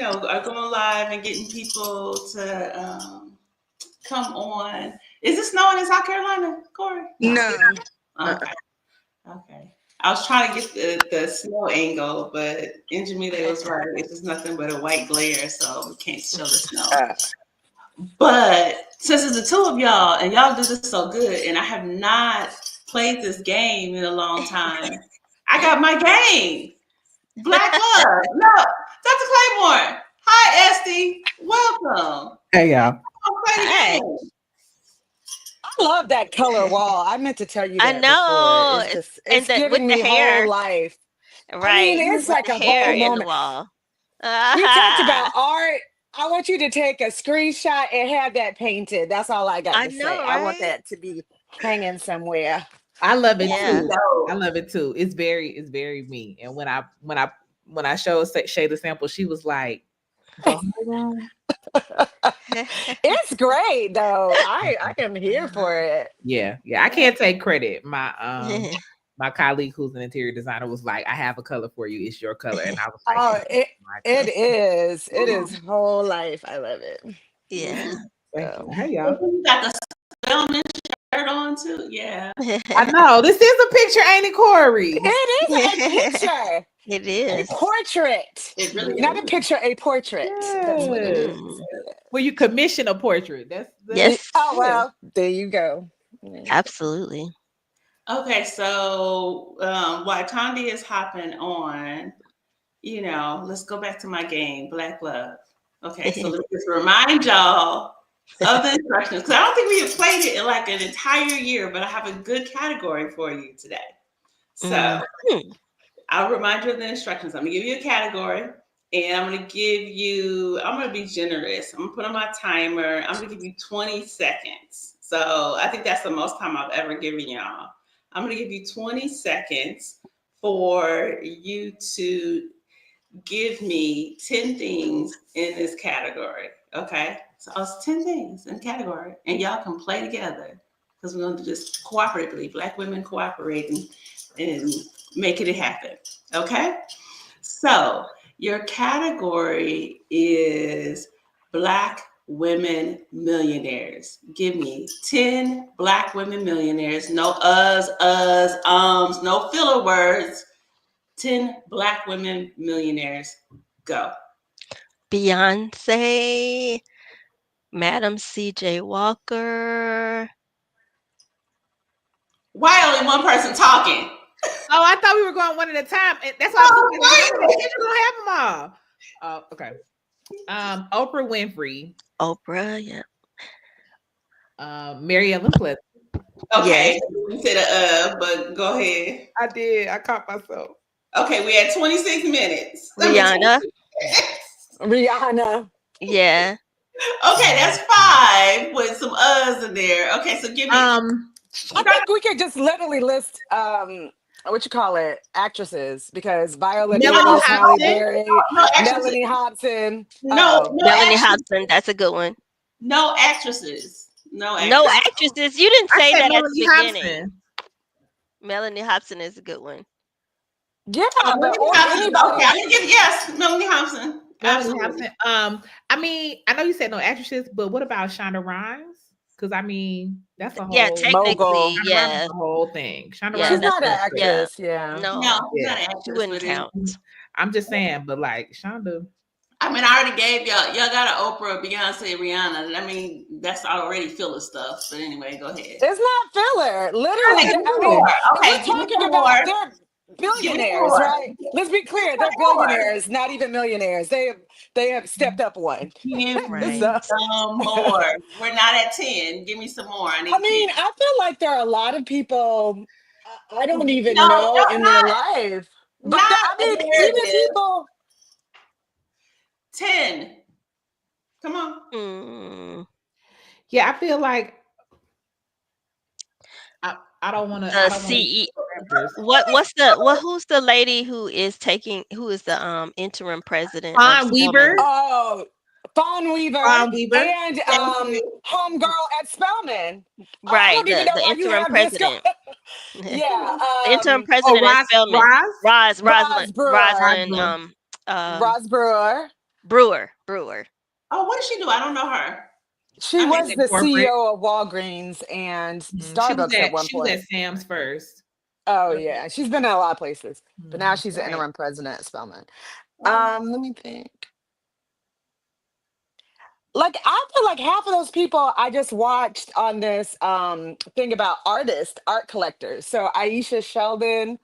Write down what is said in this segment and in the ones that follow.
are going live and getting people to come on. Is it snowing in South Carolina, Corrie? No. Okay. I was trying to get the snow angle, but Njamile was right. It's just nothing but a white glare, so we can't show the snow. But since it's the two of y'all, and y'all do this so good, and I have not played this game in a long time, I got my game. Black Love. No, Dr. Claiborne. Hi, Estee. Welcome. Hey, y'all. Hey. I love that color wall. I meant to tell you that. I know. It's giving me whole life. Right. I mean, it's like a whole moment. Wall. We talked about art. I want you to take a screenshot and have that painted. That's all I got to say. Right? I want that to be hanging somewhere. I love it too. I love it too. It's very me. And when I showed Shay the sample, she was like, it's great though. I am here for it. Yeah. I can't take credit. My my colleague who's an interior designer was like, I have a color for you. It's your color. And I was like, it is. It is whole life. I love it. Yeah. Hey y'all. You got the Spelman shirt on too. Yeah. I know. This is a picture, ain't it, Corrie? It is a picture. It is a portrait. It really is. Not a picture, a portrait. Yes. That's what it is. Well, you commission a portrait. That's yes. Oh well, there you go. Absolutely. Okay, so while Thandie is hopping on, let's go back to my game, Black Love. Okay, so let's just remind y'all of the instructions, because I don't think we have played it in like an entire year, but I have a good category for you today. So I'll remind you of the instructions. I'm gonna give you a category, and I'm gonna be generous. I'm gonna put on my timer. I'm gonna give you 20 seconds. So I think that's the most time I've ever given y'all. I'm going to give you 20 seconds for you to give me 10 things in this category. Okay? So it's 10 things in the category, and y'all can play together because we're going to just cooperatively, Black women cooperating and making it happen. Okay? So your category is Black women millionaires. Give me 10 Black women millionaires. No ums, no filler words. 10 Black women millionaires. Go. Beyonce, Madam C.J. Walker. Why only one person talking? Oh, I thought we were going one at a time. That's why I don't have them all. Okay. Oprah Winfrey. Oprah, yeah. Mary Ellen Pleasant. Okay, you said but go ahead. I did. I caught myself. Okay, we had 26 minutes. Rihanna. Rihanna. Yeah. Okay, that's 5 with some in there. Okay, so give me. I think we could just literally list actresses, because Viola Davis, Halle Berry, Melanie Hobson. Melanie Hobson, that's a good one. No actresses. No actresses. You didn't say that at the beginning. Hobson. Melanie Hobson is a good one. Yeah, Melanie Hobson. Okay, I'm gonna give yes, Melanie Hobson. Absolutely. I mean, I know you said no actresses, but what about Shonda Rhimes? Because I mean, that's a whole technically, the whole thing. Shonda Rhimes, she's not an actress. Yeah. No, not an actress. She wouldn't count. I'm just saying, but like Shonda. I mean, I already gave y'all got an Oprah, Beyonce, Rihanna. I mean, that's already filler stuff. But anyway, go ahead. It's not filler. Literally. Okay, we're talking about they're billionaires, right? Let's be clear. They're billionaires, not even millionaires. They have stepped up one. Right. Some more. We're not at 10. Give me some more. I feel like there are a lot of people I don't even know in their life. But even people. 10. Come on. Yeah, I feel like I don't want to. Who's the lady who is the interim president? Fawn Weaver. Oh, Fawn Weaver. And homegirl at Spelman. Right, the interim president. Yeah. The interim president at Spelman. Roz Brewer. Brewer. Oh, what does she do? I don't know her. She was the CEO of Walgreens and Starbucks at one point. She was at Sam's first. Oh yeah, she's been at a lot of places, but now she's the interim president at Spelman. Let me think. Like, I feel like half of those people I just watched on this thing about art collectors. So Aisha Sheldon,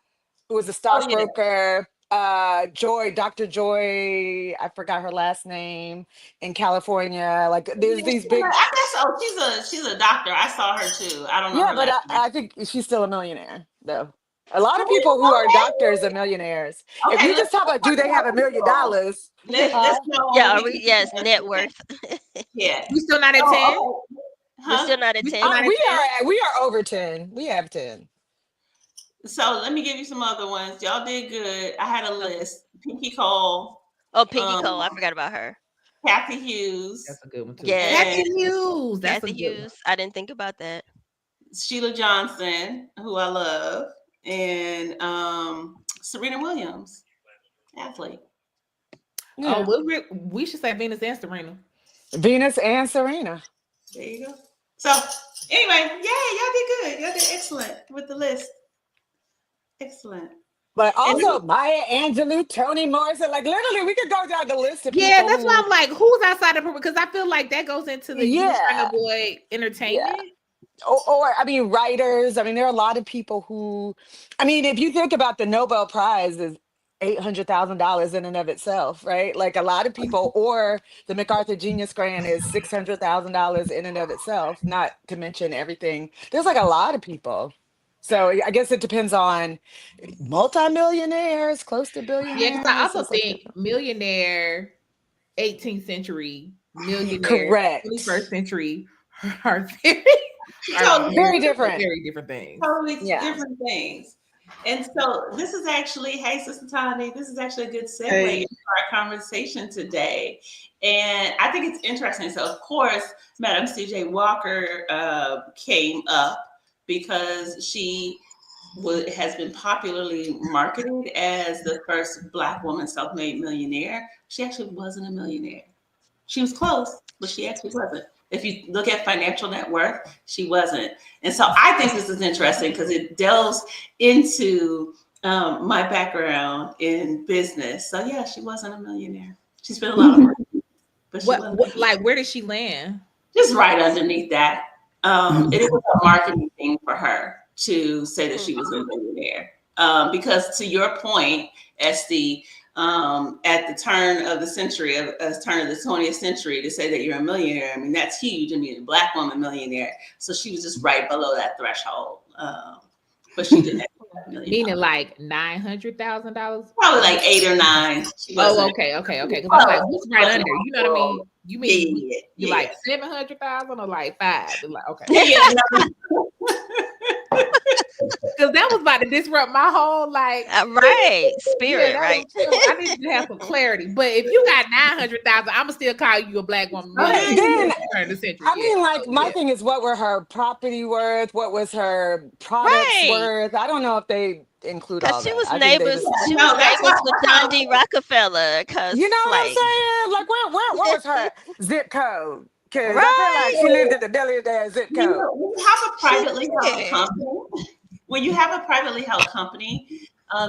who was a stockbroker, Dr. Joy, I forgot her last name, in California. Like, there's these big. I guess she's a doctor. I saw her too. I don't know. Yeah, but I think she's still a millionaire though. A lot of people who are doctors are millionaires. Okay, if you just talk about do they have $1 million? Let's know. Yeah, yes, net worth. Yeah. We still not at 10? We're still not at 10. We are over 10. We have 10. So let me give you some other ones. Y'all did good. I had a list. Pinky Cole. Oh, Pinky Cole. I forgot about her. Kathy Hughes. That's a good one too. Yeah. Kathy Hughes. Kathy Hughes. I didn't think about that. Sheila Johnson, who I love. And Serena Williams, athlete. Yeah. Oh, we should say Venus and Serena. Venus and Serena. There you go. So anyway, y'all did good. Y'all did excellent with the list. Excellent. But also Maya Angelou, Toni Morrison, like literally we could go down the list of people. Yeah, that's why I'm like, who's outside of her? Because I feel like that goes into the China boy entertainment. Yeah. Or I mean, writers. I mean, there are a lot of people who, I mean, if you think about the Nobel Prize is $800,000 in and of itself, right? Like a lot of people, or the MacArthur Genius Grant is $600,000 in and of itself, not to mention everything. There's like a lot of people. So I guess it depends on multimillionaires, close to billionaires. Yeah, because I also think millionaire, 18th century, millionaire, correct, 21st century are very different. Very different things. Totally different things. And so this is actually, hey, Sister Tani, this is actually a good segue into our conversation today. And I think it's interesting. So, of course, Madam C.J. Walker came up because she has been popularly marketed as the first Black woman self-made millionaire. She actually wasn't a millionaire. She was close, but she actually wasn't. If you look at financial net worth, she wasn't. And so I think this is interesting because it delves into my background in business. So yeah, she wasn't a millionaire. She spent a lot of money. But where did she land? Just right underneath that. It was a marketing thing for her to say that she was a millionaire. Because to your point, Estee, at the turn of the century, turn of the 20th century, to say that you're a millionaire, I mean, that's huge. I mean, a Black woman millionaire. So she was just right below that threshold. But she didn't have $1 million. Meaning like $900,000? Probably like 8 or 9. Oh, okay. Because I'm like, who's right under? You know what I mean? You mean you like 700,000 or like 5? Like, okay. Because that was about to disrupt my whole spirit, right? I need to have some clarity. But if you got 900,000, I'm gonna still call you a Black woman. Then, I mean, like my thing is, what were her property worth? What was her products worth? I don't know if they include all that. She was neighbors. She was neighbors with John D. Rockefeller. You know what I'm saying? Like, what was her zip code? Because I feel like she lived in the billionaire zip code. You have a privately held company. When you have a privately held company,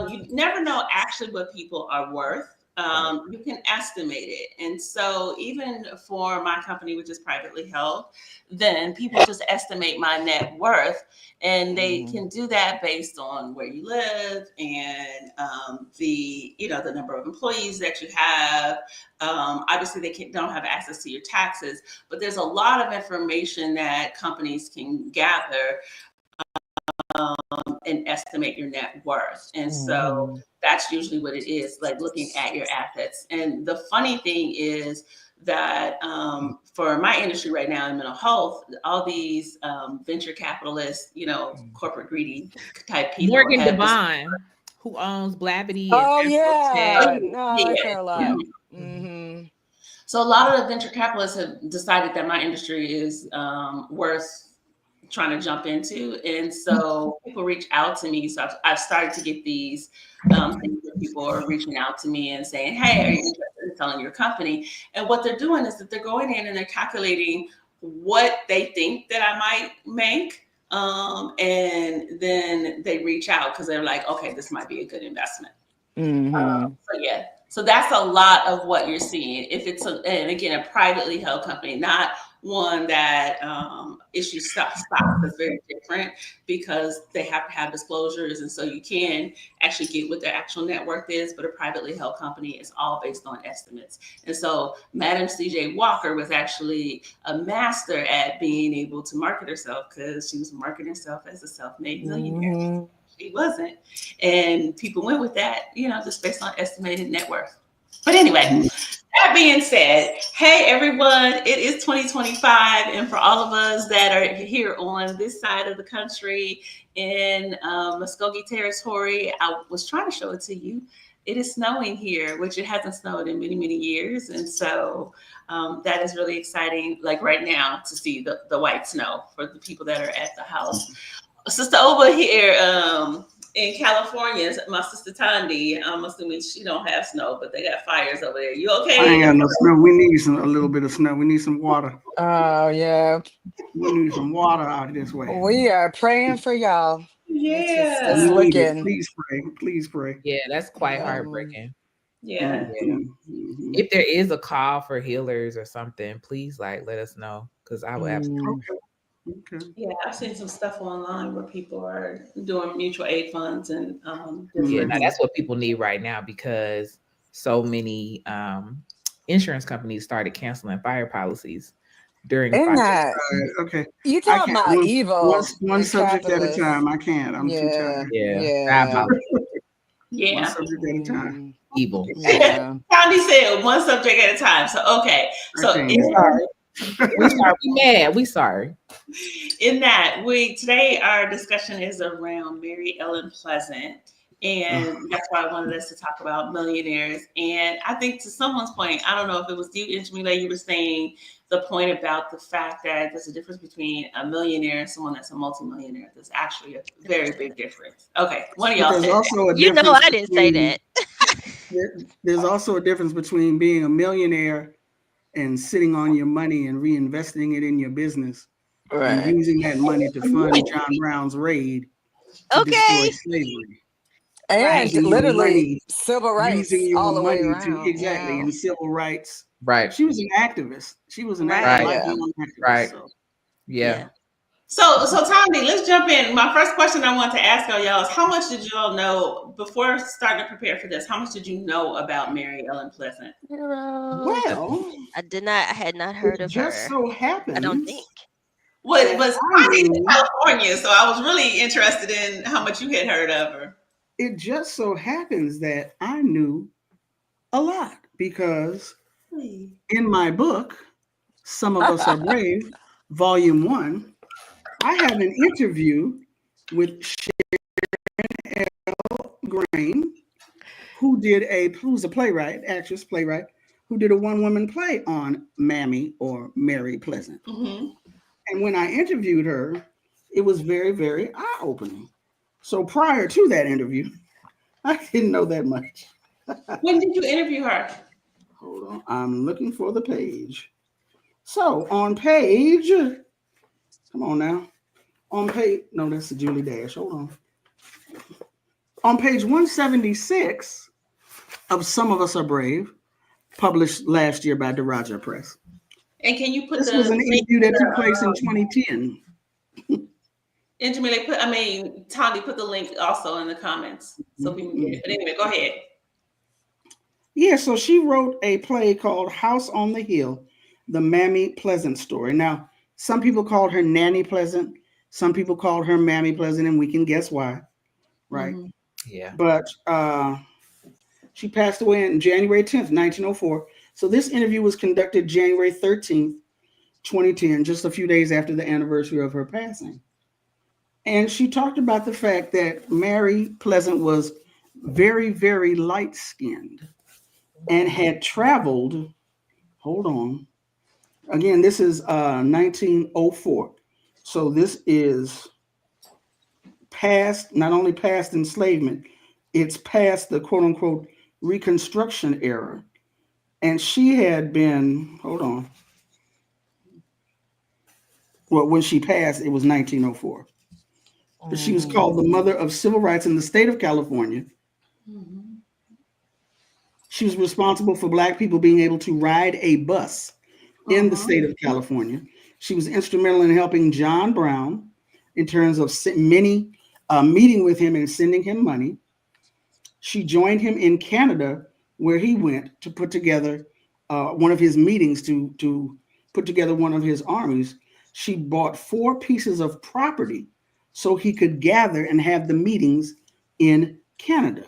you never know actually what people are worth. You can estimate it. And so even for my company, which is privately held, then people just estimate my net worth. And they can do that based on where you live and the number of employees that you have. Obviously, they don't have access to your taxes, but there's a lot of information that companies can gather and estimate your net worth. And so that's usually what it is, like looking at your assets. And the funny thing is that for my industry right now in mental health, all these venture capitalists, corporate greedy type people. Morgan Devine, who owns Blavity. Oh, yeah. No, I like her a lot. Mm-hmm. So a lot of the venture capitalists have decided that my industry is worth trying to jump into. And so people reach out to me. So I've started to get these things where people are reaching out to me and saying, hey, are you interested in selling your company. And what they're doing is that they're going in and they're calculating what they think that I might make. And then they reach out because they're like, okay, this might be a good investment. So yeah, so that's a lot of what you're seeing. If it's and again, a privately held company, not one that issues stock, that's very different because they have to have disclosures, and so you can actually get what their actual net worth is. But a privately held company is all based on estimates. And so Madam C.J. Walker was actually a master at being able to market herself because she was marketing herself as a self-made millionaire. She wasn't, and people went with that, just based on estimated net worth. But anyway, that being said, hey everyone, it is 2025, and for all of us that are here on this side of the country in Muskogee territory, I was trying to show it to you. It is snowing here, which it hasn't snowed in many, many years, and so that is really exciting. Like right now, to see the white snow for the people that are at the house. Sister over here in California, my sister Thandi, I'm assuming she don't have snow, but they got fires over there. You okay? I ain't got no snow. We need a little bit of snow. We need some water. Oh, yeah. We need some water out this way. We are praying for y'all. Yeah. It's looking. Please pray. Please pray. Yeah, that's quite heartbreaking. Yeah. If there is a call for healers or something, please let us know, because I would absolutely. Okay. Yeah, I've seen some stuff online where people are doing mutual aid funds and now that's what people need right now, because so many insurance companies started canceling fire policies during fire. Okay. You talking about evil? One subject at a time. I can't. I'm too tired. Yeah. One subject at a time. Evil. Yeah. Thandi said one subject at a time. So okay. So sorry. We sorry. We mad. We sorry. In that, today our discussion is around Mary Ellen Pleasant, and that's why I wanted us to talk about millionaires. And I think to someone's point, I don't know if it was you, Jamila, you were saying the point about the fact that there's a difference between a millionaire and someone that's a multimillionaire. There's actually a very big difference. Okay, one of y'all said that. I didn't say that. There's also a difference between being a millionaire and sitting on your money and reinvesting it in your business, and using that money to fund John Brown's raid to destroy slavery. And literally civil rights all the way around. And civil rights. Right. She was an activist. She was an activist. Right. So. Yeah. So Thandi, let's jump in. My first question I want to ask y'all is, how much did y'all know before starting to prepare for this? How much did you know about Mary Ellen Pleasant? Well, I had not heard of her. Just so happens. I don't think. Well, it was in California, so I was really interested in how much you had heard of her. It just so happens that I knew a lot, because in my book, Some of Us Are Brave, Volume 1, I have an interview with Sharon L. Grain, who's a playwright, who did a one-woman play on Mammy or Mary Pleasant. Mm-hmm. And when I interviewed her, it was very, very eye-opening. So prior to that interview, I didn't know that much. When did you interview her? Hold on, I'm looking for the page. So on page, come on now. No, that's the Julie Dash. Hold on. On page 176 of Some of Us Are Brave, published last year by Diraja Press. And can you put this was an interview that took place in 2010. And Jamila, Thandi, put the link also in the comments so people can get it. But anyway, go ahead. Yeah, so she wrote a play called House on the Hill, the Mammy Pleasant story. Now, some people called her Nanny Pleasant. Some people called her Mammy Pleasant, and we can guess why, right? Mm-hmm. Yeah. But she passed away on January 10th, 1904. So this interview was conducted January 13th, 2010, just a few days after the anniversary of her passing. And she talked about the fact that Mary Pleasant was very, very light-skinned and had traveled, hold on. Again, this is 1904. So this is past, not only past enslavement, it's past the quote unquote Reconstruction era. And she had been, hold on. Well, when she passed, it was 1904. But she was called the mother of civil rights in the state of California. Mhm. She was responsible for Black people being able to ride a bus in the state of California. She was instrumental in helping John Brown in terms of meeting with him and sending him money. She joined him in Canada, where he went to put together one of his meetings to put together one of his armies. She bought 4 pieces of property so he could gather and have the meetings in Canada.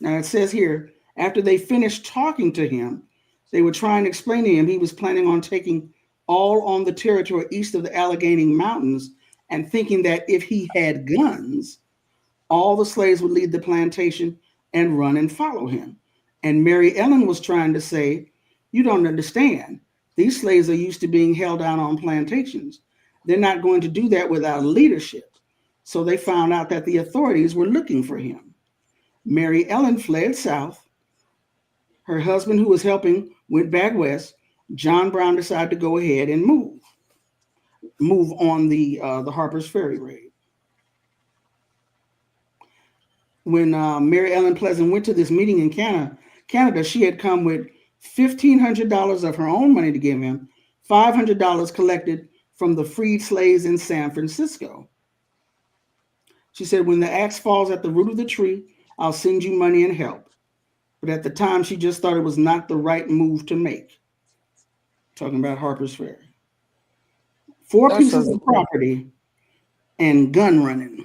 Now it says here, after they finished talking to him, they were trying to explain to him he was planning on taking all on the territory east of the Allegheny Mountains, and thinking that if he had guns, all the slaves would leave the plantation and run and follow him. And Mary Ellen was trying to say, you don't understand. These slaves are used to being held down on plantations. They're not going to do that without leadership. So they found out that the authorities were looking for him. Mary Ellen fled south. Her husband, who was helping, went back west. John Brown decided to go ahead and move on the Harper's Ferry raid. When Mary Ellen Pleasant went to this meeting in Canada, she had come with $1,500 of her own money to give him, $500 collected from the freed slaves in San Francisco. She said, when the axe falls at the root of the tree, I'll send you money and help. But at the time, she just thought it was not the right move to make. Talking about Harper's Ferry. 4 pieces of property and gun running.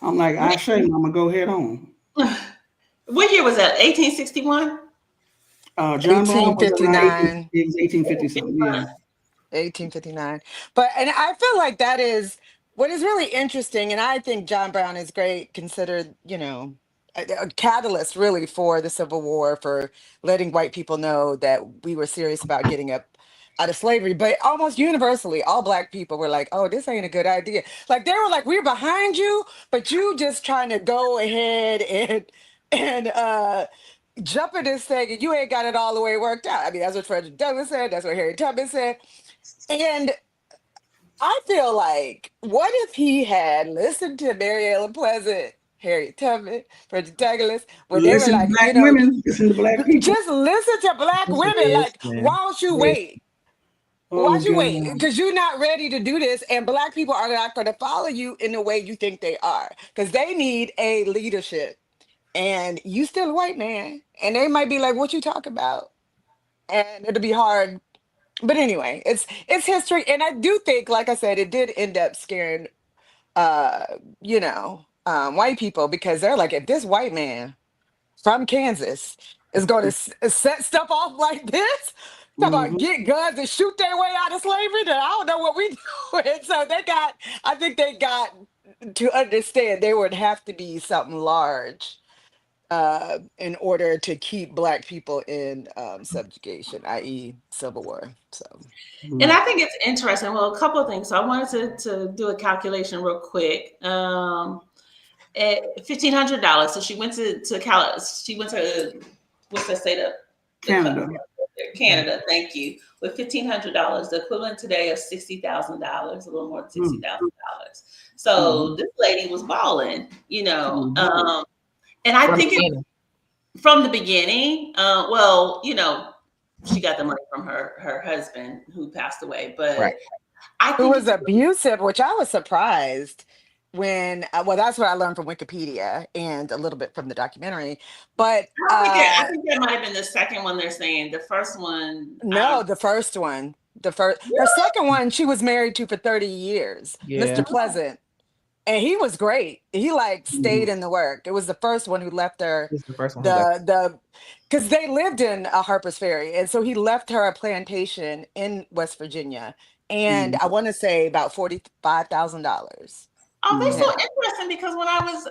I'm like, I say, Mama, go head on. What year was that? 1861? John Brown was 1859. It was 1850 something. Yeah. 1859. And I feel like that is what is really interesting. And I think John Brown is great, considered, a catalyst really for the Civil War, for letting white people know that we were serious about getting up out of slavery. But almost universally, all Black people were like, oh, this ain't a good idea. Like, they were like, we're behind you, but you just trying to go ahead and jump in this thing, and you ain't got it all the way worked out. I mean, that's what Frederick Douglass said. That's what Harriet Tubman said. And I feel like, what if he had listened to Mary Ellen Pleasant, Harriet Tubman, Frederick Douglass, when they were Listen like, to Black women, listen to Black people. just listen to Black women. Like, why don't you wait? Why'd you wait? Because you're not ready to do this, and Black people are not going to follow you in the way you think they are, because they need a leadership. And you still a white man, and they might be like, what you talk about? And it'll be hard. But anyway, it's history. And I do think, like I said, it did end up scaring white people, because they're like, if this white man from Kansas is going to set stuff off like this, talk about get guns and shoot their way out of slavery, then I don't know what we do. So I think they got to understand there would have to be something large in order to keep Black people in subjugation, i.e. Civil War. So, and I think it's interesting. Well, a couple of things. So I wanted to do a calculation real quick. At $1,500. So she went to what's that state of? Canada. Thank you. With $1,500, the equivalent today of $60,000, a little more than $60,000. So this lady was balling, and I think from the beginning, she got the money from her husband, who passed away, but I think who was abusive, which I was surprised when, that's what I learned from Wikipedia and a little bit from the documentary. But I think that might have been the second one they're saying. The first one. No, the first one. Her second one, she was married to for 30 years, Mr. Pleasant. And he was great. He stayed in the work. It was the first one who left her. This is the first one. Because they lived in Harper's Ferry, and so he left her a plantation in West Virginia, and I want to say about $45,000. Oh, that's so interesting, because when I was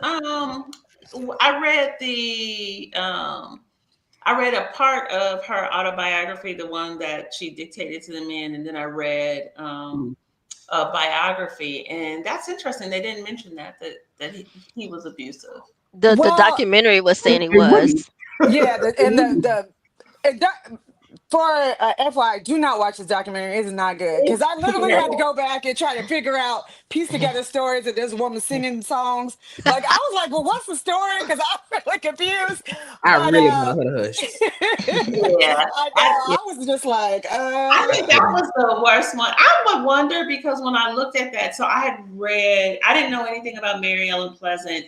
I read a part of her autobiography, the one that she dictated to the men, and then I read a biography, and that's interesting. They didn't mention that he was abusive. The documentary was saying he was. Yeah, For FY, do not watch this documentary. It's not good because I literally had to go back and try to figure out, piece together stories of this woman singing songs. Like I was like, well, what's the story? Because I'm really confused. I really want her to hush. Yeah. I was just like, I think that was the worst one. I would wonder because when I looked at that, so I didn't know anything about Mary Ellen Pleasant.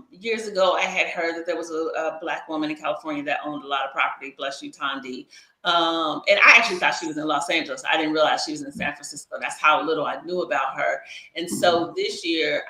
Years ago, I had heard that there was a Black woman in California that owned a lot of property, bless you, Thandi. And I actually thought she was in Los Angeles. I didn't realize she was in San Francisco. That's how little I knew about her. And so this year,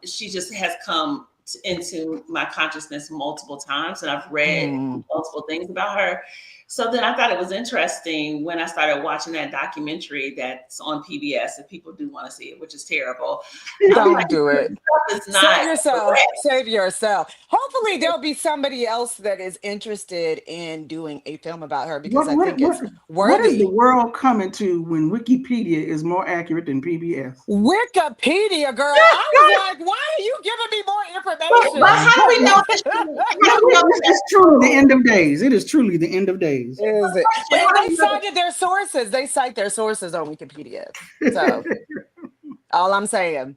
she just has come into my consciousness multiple times, and I've read multiple things about her. So then I thought it was interesting when I started watching that documentary that's on PBS, if people do want to see it, which is terrible. Don't do it. Save yourself. Save yourself. Hopefully there'll be somebody else that is interested in doing a film about her because I think it's worthy. What is the world coming to when Wikipedia is more accurate than PBS? Wikipedia, girl. I was like, why are you giving me more information? But how do we know this? It's truly the end of days. It is truly the end of days. Is it? They cited their sources. They cite their sources on Wikipedia. So all I'm saying.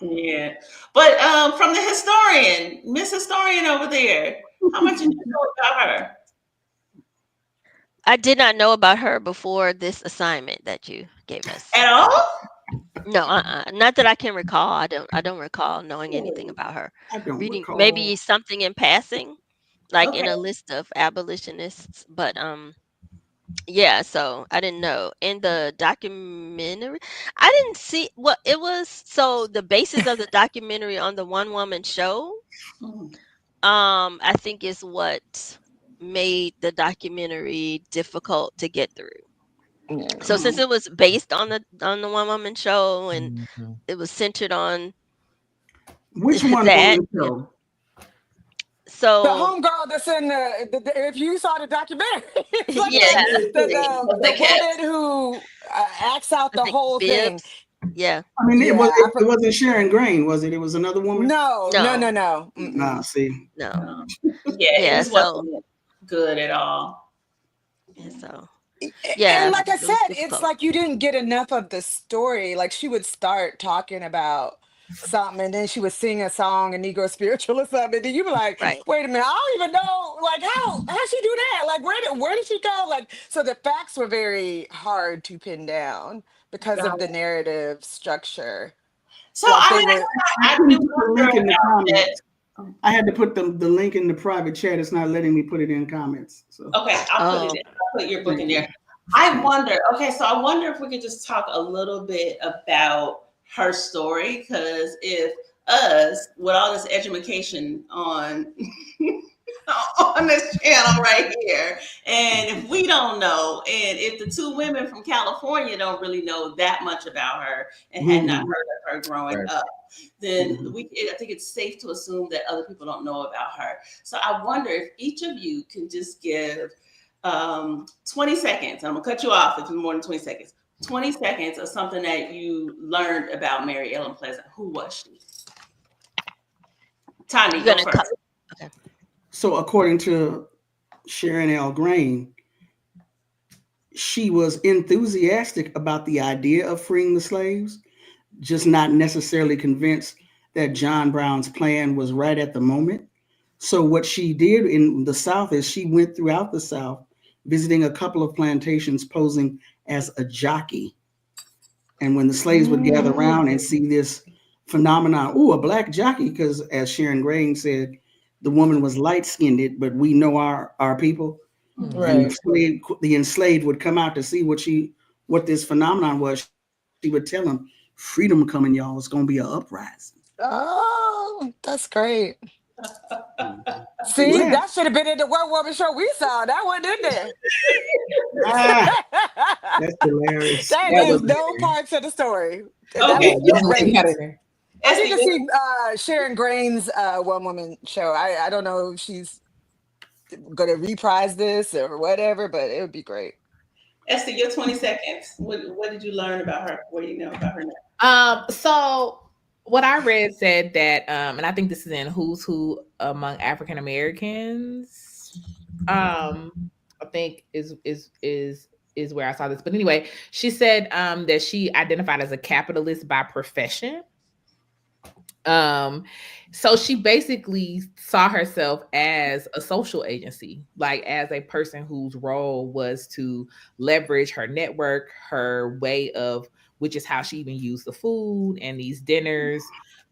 Yeah. But from the historian, Miss Historian over there, how much did you know about her? I did not know about her before this assignment that you gave us. At all? No, not that I can recall. I don't recall knowing anything about her. I don't recall. Maybe something in passing, like in a list of abolitionists, but yeah, so I didn't know. In the documentary, I didn't see what it was. So the basis of the documentary on the one woman show, I think is what made the documentary difficult to get through. So since it was based on the one woman show and it was centered on which one woman show? So the homegirl that's in the if you saw the documentary, like the woman who acts out the whole thing. Yeah, I mean, it wasn't Sharon Grain, was it? It was another woman. No. Nah, see, no. Yeah, it wasn't good at all. And so. Yeah, and like I said, it's like you didn't get enough of the story. Like she would start talking about something, and then she would sing a song, a Negro spiritual or something. And then you were like, "Wait a minute, I don't even know. Like how she do that? Like where did she go? Like so the facts were very hard to pin down because of the narrative structure. So I had to put the link in the private chat. It's not letting me put it in comments. So okay, I'll put it in. I'll put your book in there. I wonder if we could just talk a little bit about her story, because if us with all this education on this channel right here, and if we don't know, and if the two women from California don't really know that much about her and had not heard of her growing up, then I think it's safe to assume that other people don't know about her. So I wonder if each of you can just give 20 seconds. I'm gonna cut you off if it's more than 20 seconds. 20 seconds of something that you learned about Mary Ellen Pleasant. Who was she? Tani, go first. Okay. So according to Sharon L. Grain, she was enthusiastic about the idea of freeing the slaves, just not necessarily convinced that John Brown's plan was right at the moment. So what she did in the South is she went throughout the South, visiting a couple of plantations, posing as a jockey. And when the slaves would gather around and see this phenomenon, a black jockey, because as Sharon Grain said, the woman was light-skinned, but we know our people. Right. And the enslaved would come out to see what this phenomenon was. She would tell them, freedom coming, y'all. It's going to be an uprising. Oh, that's great. See, that should have been in the one woman show we saw. That wasn't in there. That's hilarious. That is no parts of the story. Okay. I need to see Sharon Grain's one woman show. I don't know if she's going to reprise this or whatever, but it would be great. Estee, your 20 seconds. What did you learn about her? What do you know about her now? So what I read said that, and I think this is in Who's Who Among African Americans. I think is where I saw this. But anyway, she said that she identified as a capitalist by profession. So she basically saw herself as a social agency, like as a person whose role was to leverage her network, her way of, which is how she even used the food and these dinners,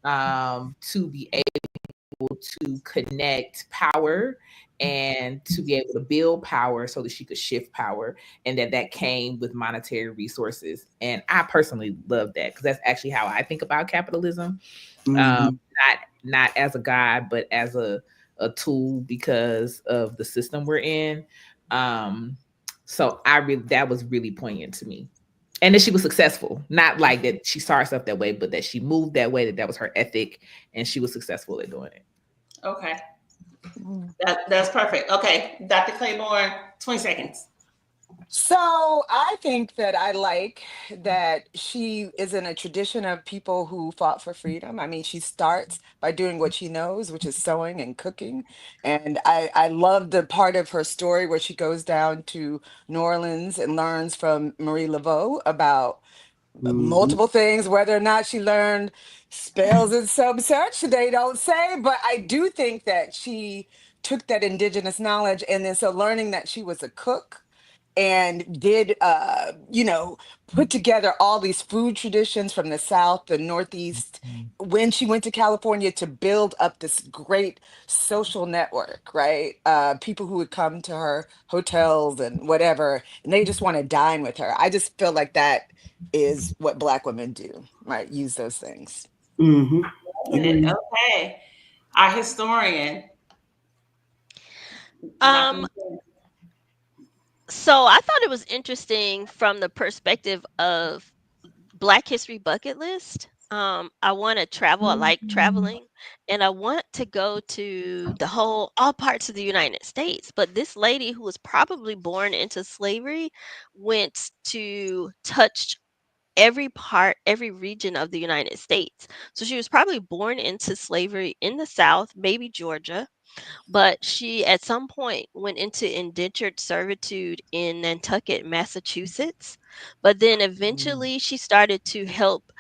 to be able to connect power and to be able to build power so that she could shift power, and that came with monetary resources. And I personally love that, because that's actually how I think about capitalism. Not as a god, but as a tool because of the system we're in. So that was really poignant to me. And that she was successful, not like that she saw herself that way, but that she moved that way, that was her ethic, and she was successful at doing it. Okay. That's perfect. Okay, Dr. Claiborne, 20 seconds. So I think that I like that she is in a tradition of people who fought for freedom. I mean, she starts by doing what she knows, which is sewing and cooking. And I love the part of her story where she goes down to New Orleans and learns from Marie Laveau about multiple things, whether or not she learned spells and some such, they don't say. But I do think that she took that indigenous knowledge, and then so learning that she was a cook and did put together all these food traditions from the South, the Northeast, when she went to California to build up this great social network, right? People who would come to her hotels and whatever, and they just want to dine with her. I just feel like that is what Black women do, right? Use those things. Okay. Our historian. So I thought it was interesting from the perspective of Black History bucket list. I want to travel. I like traveling, and I want to go to all parts of the United States. But this lady, who was probably born into slavery, went to touch every region of the United States. So she was probably born into slavery in the South, maybe Georgia. But she, at some point, went into indentured servitude in Nantucket, Massachusetts. But then eventually she started to help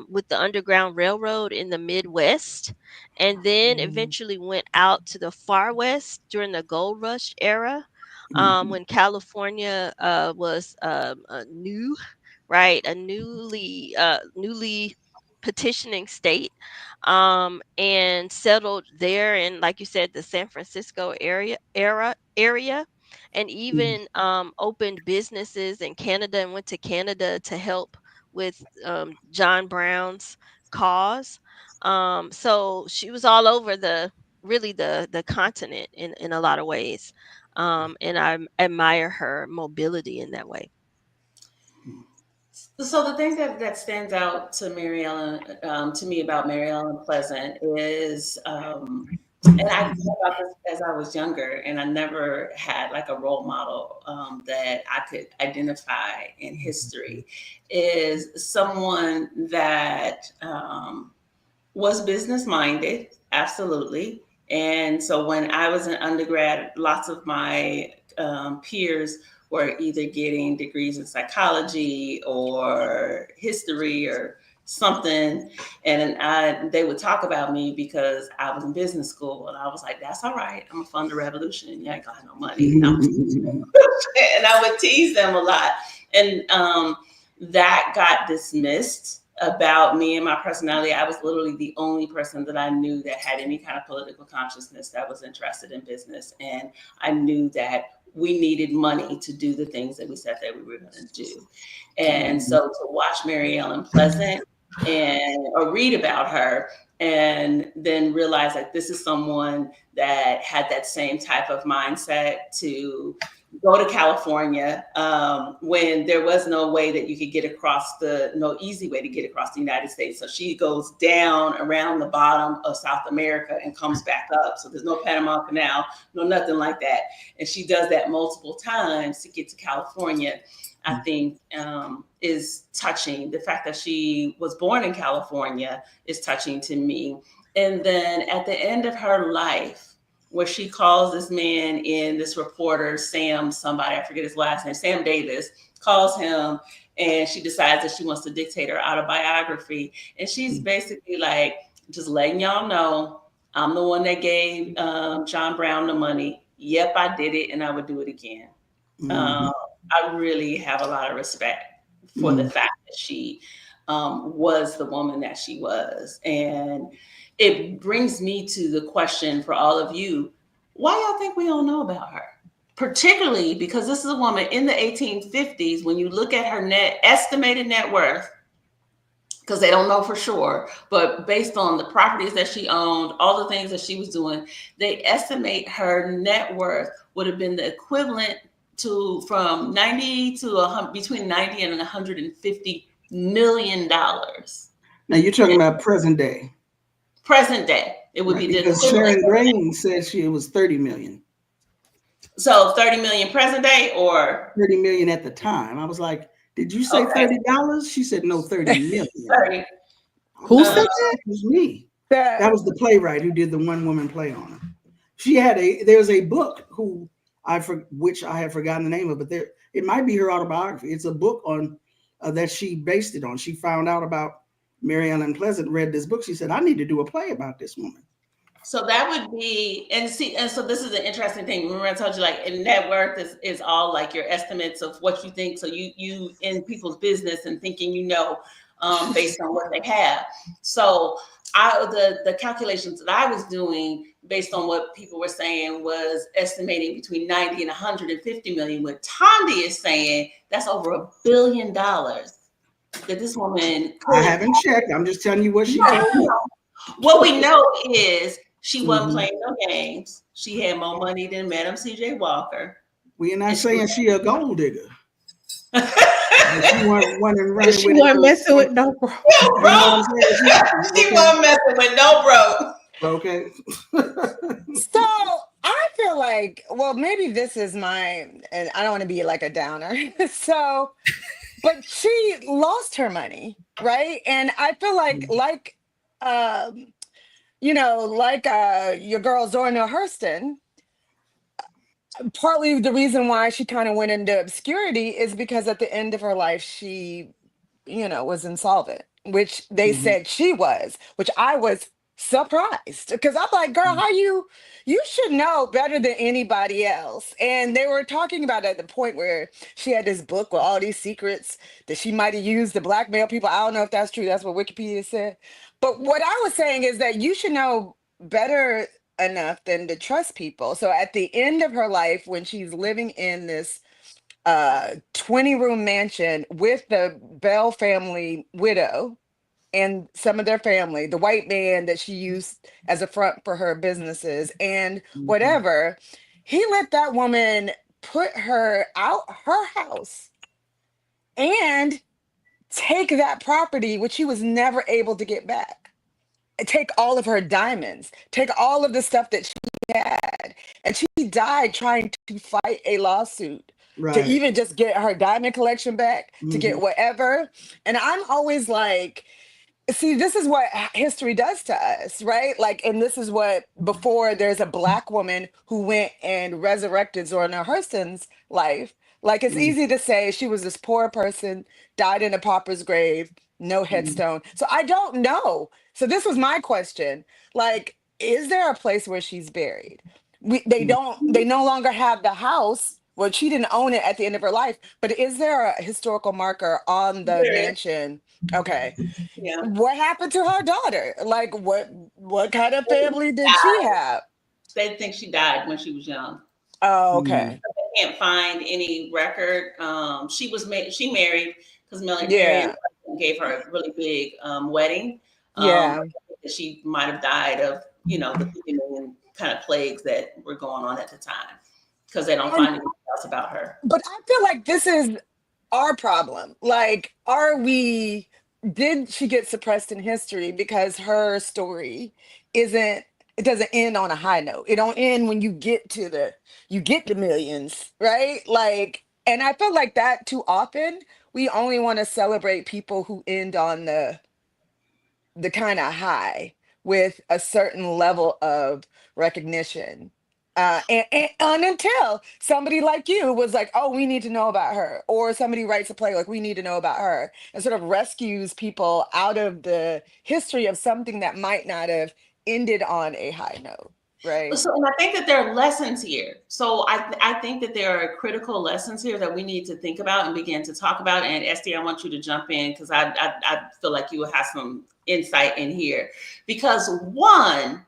with the Underground Railroad in the Midwest. And then eventually went out to the far west during the Gold Rush era, when California was new, right? A newly petitioning state, and settled there in, like you said, the San Francisco area, and even opened businesses in Canada and went to Canada to help with John Brown's cause. So she was all over the continent in a lot of ways. And I admire her mobility in that way. So the thing that stands out to Mary Ellen, to me about Mary Ellen Pleasant is, and I thought about this as I was younger, and I never had like a role model that I could identify in history, is someone that was business minded, absolutely. And so when I was an undergrad, lots of my peers were either getting degrees in psychology or history or something. And they would talk about me because I was in business school. And I was like, that's all right. I'm going to fund the revolution. You ain't got no money. And I would tease them a lot. And that got dismissed about me and my personality. I was literally the only person that I knew that had any kind of political consciousness that was interested in business. And I knew that we needed money to do the things that we said that we were going to do. And so to watch Mary Ellen Pleasant or read about her, and then realize that this is someone that had that same type of mindset to go to California when there was no way that you could get across no easy way to get across the United States. So she goes down around the bottom of South America and comes back up. So there's no Panama Canal, no nothing like that. And she does that multiple times to get to California. I think is touching. The fact that she was born in California is touching to me. And then at the end of her life, where she calls this man in, this reporter, Sam, somebody, I forget his last name, Sam Davis, calls him, and she decides that she wants to dictate her autobiography. And she's basically like, just letting y'all know, I'm the one that gave John Brown the money. Yep, I did it, and I would do it again. I really have a lot of respect for the fact that she was the woman that she was. And it brings me to the question for all of you, why y'all think we don't know about her? Particularly because this is a woman in the 1850s, when you look at her estimated net worth, because they don't know for sure, but based on the properties that she owned, all the things that she was doing, they estimate her net worth would have been the equivalent to from 90 to between 90 and 150 $1 million. Now you're talking about present day. Present day, it would be because Sharon Green said it was 30 million. So 30 million present day, or 30 million at the time. I was like, did you say $30? She said no, 30 million. 30. Who said that? It was me. That was the playwright who did the one woman play on her. She had there's a book which I have forgotten the name of, but it might be her autobiography. It's a book on that she based it on. She found out about Mary Ellen Pleasant, read this book. She said, I need to do a play about this woman. So that would be, and so this is an interesting thing. Remember I told you, like, in net worth is all like your estimates of what you think. So you in people's business and thinking, based on what they have. So the calculations that I was doing based on what people were saying was estimating between 90 and 150 million. What Thandi is saying, that's over $1 billion that this woman. I haven't checked. I'm just telling you what she told me. What we know is she wasn't playing no games. She had more money than Madam C.J. Walker. We're not saying she a gold digger. She wasn't messing with no bro. She wasn't messing with no bro. Okay. So I feel like, well, maybe this is and I don't want to be like a downer. But she lost her money, right? And I feel like your girl Zora Hurston, partly the reason why she kind of went into obscurity is because at the end of her life, she, was insolvent, which they said she was, which I was surprised, because I'm like, girl, how you should know better than anybody else. And they were talking about at the point where she had this book with all these secrets that she might have used to blackmail people. I don't know if that's true. That's what Wikipedia said. But what I was saying is that you should know better enough than to trust people. So at the end of her life, when she's living in this 20-room mansion with the Bell family widow and some of their family, the white man that she used as a front for her businesses and whatever, he let that woman put her out her house and take that property, which she was never able to get back. Take all of her diamonds, take all of the stuff that she had. And she died trying to fight a lawsuit to even just get her diamond collection back, to get whatever. And I'm always like, see, this is what history does to us, right? Like, and this is what, before there's a Black woman who went and resurrected Zora Hurston's life. Like, it's easy to say she was this poor person, died in a pauper's grave, no headstone. So I don't know. So this was my question. Like, is there a place where she's buried? They no longer have the house. Well, she didn't own it at the end of her life, but is there a historical marker on the mansion? Okay. Yeah. What happened to her daughter? Like, what kind of family did she have? They think she died when she was young. Oh, okay. They can't find any record. She married because Millionaire gave her a really big wedding. She might have died of, the 50 million kind of plagues that were going on at the time, because they don't find anything else about her. But I feel like this is our problem. Like, did she get suppressed in history because her story it doesn't end on a high note. It don't end when you get the millions, right? Like, and I feel like that too often we only want to celebrate people who end on the kind of high with a certain level of recognition. And until somebody like you was like, oh, we need to know about her, or somebody writes a play like, we need to know about her, and sort of rescues people out of the history of something that might not have ended on a high note, right? So, and I think that there are lessons here. So I think that there are critical lessons here that we need to think about and begin to talk about. And Estee, I want you to jump in because I feel like you will have some insight in here. Because one,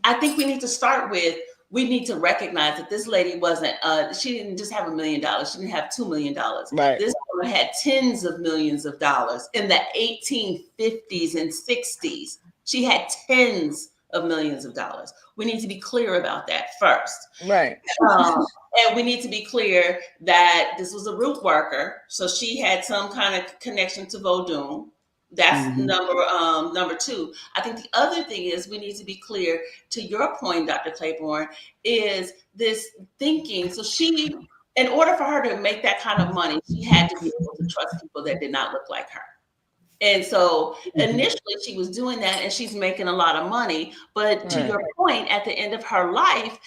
I think we need to start with, we need to recognize that this lady wasn't, she didn't just have $1 million. She didn't have $2 million. Right. This woman had tens of millions of dollars in the 1850s and 60s. She had tens of millions of dollars. We need to be clear about that first. Right. And we need to be clear that this was a root worker. So she had some kind of connection to Vodun. That's number two. I think the other thing is we need to be clear, to your point, Dr. Claiborne, is this thinking. So she, in order for her to make that kind of money, she had to be able to trust people that did not look like her. And so initially she was doing that and she's making a lot of money. But to your point, at the end of her life,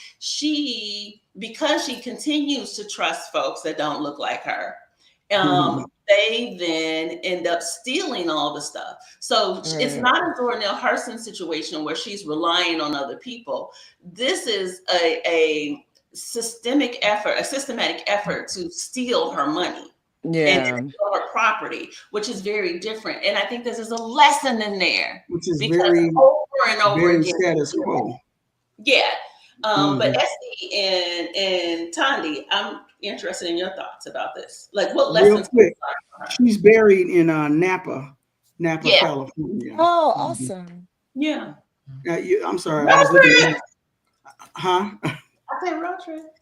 because she continues to trust folks that don't look like her, they then end up stealing all the stuff. So it's not a Dornell Hurston situation where she's relying on other people. This is a systematic effort to steal her money. And her property, which is very different. And I think this is a lesson in there, which is because very over and over very again. Status quo. Yeah. But Estee and Thandi, I'm interested in your thoughts about this. Like, what lessons? Real quick, she's buried in Napa, California. Oh, awesome. Yeah. I'm sorry. I was looking at, I said road trip.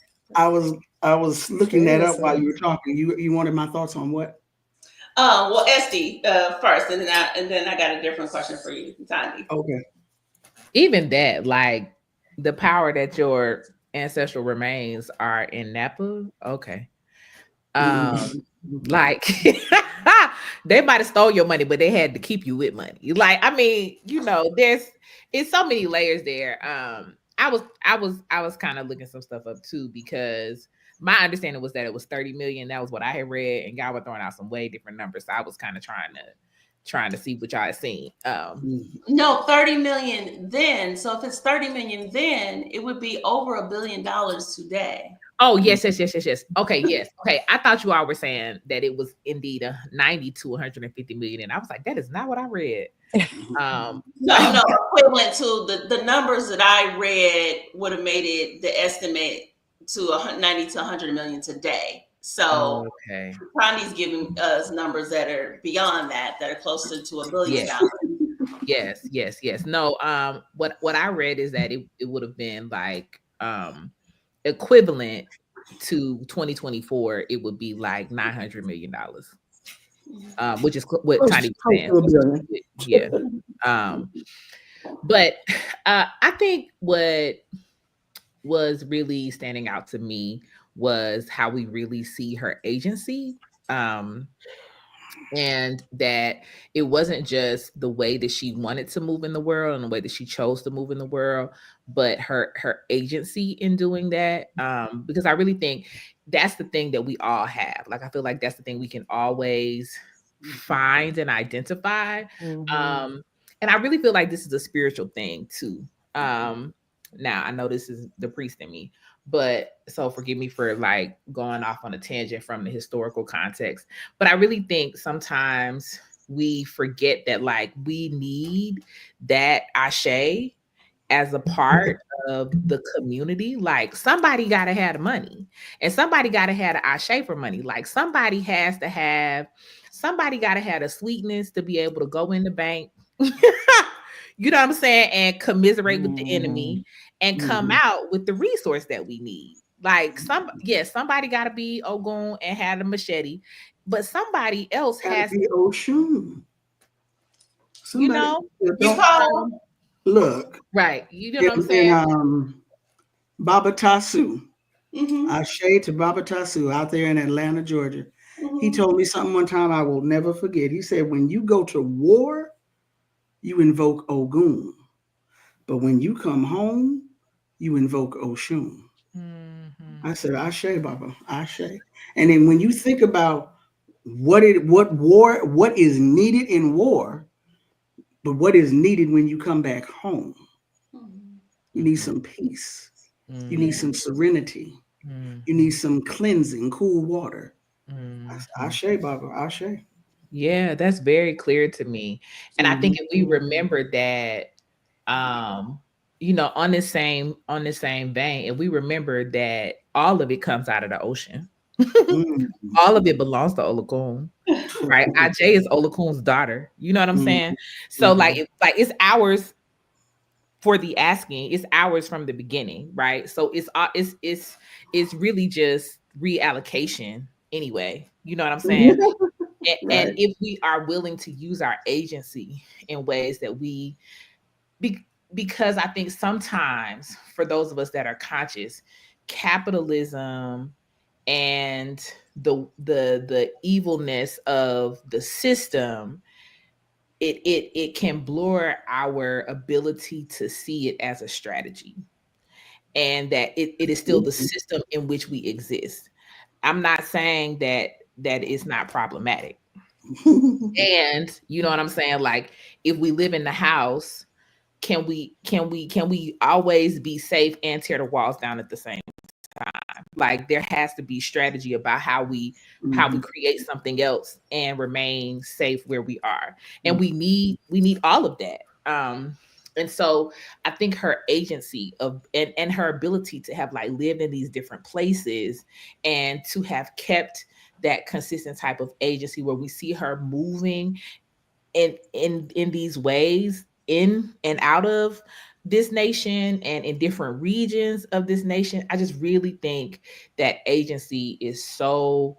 I was looking that up while you were talking. You wanted my thoughts on what? Well, Estee first, and then I got a different question for you, Thandi. Okay. Even that, like the power that your ancestral remains are in Napa. Okay. Like they might have stole your money, but they had to keep you with money. Like, I mean, it's so many layers there. I was kind of looking some stuff up too, because my understanding was that it was 30 million. That was what I had read, and y'all were throwing out some way different numbers. So I was kind of trying to see what y'all had seen. No, 30 million then. So if it's 30 million then, it would be over $1 billion today. Oh, yes. Okay, yes. Okay, I thought you all were saying that it was indeed a 90 to 150 million, and I was like, that is not what I read. No, equivalent to the numbers that I read would have made it the estimate to 90 to 100 million today. So Thandi's giving us numbers that are beyond that are closer to $1 billion. Yes. No, what I read is that it would have been like equivalent to 2024, it would be like $900 million. Which is what Thandi was saying. Yeah. But I think what was really standing out to me was how we really see her agency. And that it wasn't just the way that she wanted to move in the world and the way that she chose to move in the world, but her agency in doing that. Because I really think that's the thing that we all have. Like, I feel like that's the thing we can always find and identify. And I really feel like this is a spiritual thing too. Now I know this is the priest in me, but so forgive me for like going off on a tangent from the historical context. But I really think sometimes we forget that like we need that ashe as a part of the community. Like, somebody gotta have the money, and somebody gotta have the ashe for money. Like, somebody gotta have the sweetness to be able to go in the bank. You know what I'm saying? And commiserate with the enemy and come out with the resource that we need. Like, somebody got to be Ogun and have the machete, but somebody else has to be Oshun. Look. Right. You know what I'm saying? Baba Tasu. Ashe to Baba Tasu out there in Atlanta, Georgia. He told me something one time I will never forget. He said, when you go to war, you invoke Ogun. But when you come home, you invoke Oshun. Mm-hmm. I said, Ashe, Baba, Ashe. And then when you think about what is needed in war, but what is needed when you come back home, you need some peace. You need some serenity. You need some cleansing, cool water. Ashe, Baba, Ashe. Yeah, that's very clear to me. And I think if we remember that, you know, on the same vein, if we remember that all of it comes out of the ocean, all of it belongs to Olokun, right? Aj is Olokun's daughter. You know what I'm saying? So like, it's ours for the asking. It's ours from the beginning, right? So it's really just reallocation anyway. You know what I'm saying? And if we are willing to use our agency in ways that because I think sometimes for those of us that are conscious, capitalism and the evilness of the system, it can blur our ability to see it as a strategy, and that it is still the system in which we exist. I'm not saying that it's not problematic. And you know what I'm saying? Like, if we live in the house, can we always be safe and tear the walls down at the same time? Like, there has to be strategy about how we create something else and remain safe where we are. And we need all of that. And so I think her agency of and her ability to have like lived in these different places and to have kept that consistent type of agency where we see her moving in these ways in and out of this nation and in different regions of this nation. I just really think that agency is so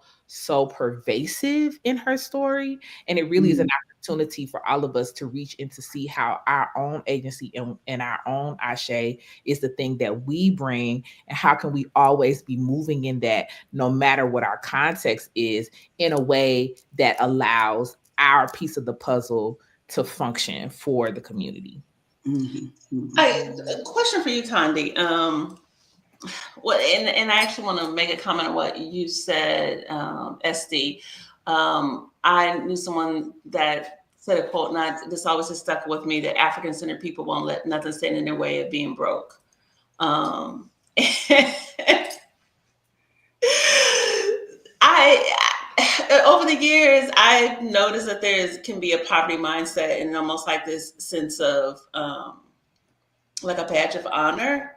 pervasive in her story, and it really is an opportunity for all of us to reach and to see how our own agency and our own Ashe is the thing that we bring, and how can we always be moving in that no matter what our context is, in a way that allows our piece of the puzzle to function for the community. A question for you, Thandi. Well, and I actually want to make a comment on what you said, Estee. I knew someone that said a quote, and this always has stuck with me, that African-centered people won't let nothing stand in their way of being broke. Over the years, I've noticed that can be a poverty mindset and almost like this sense of like a badge of honor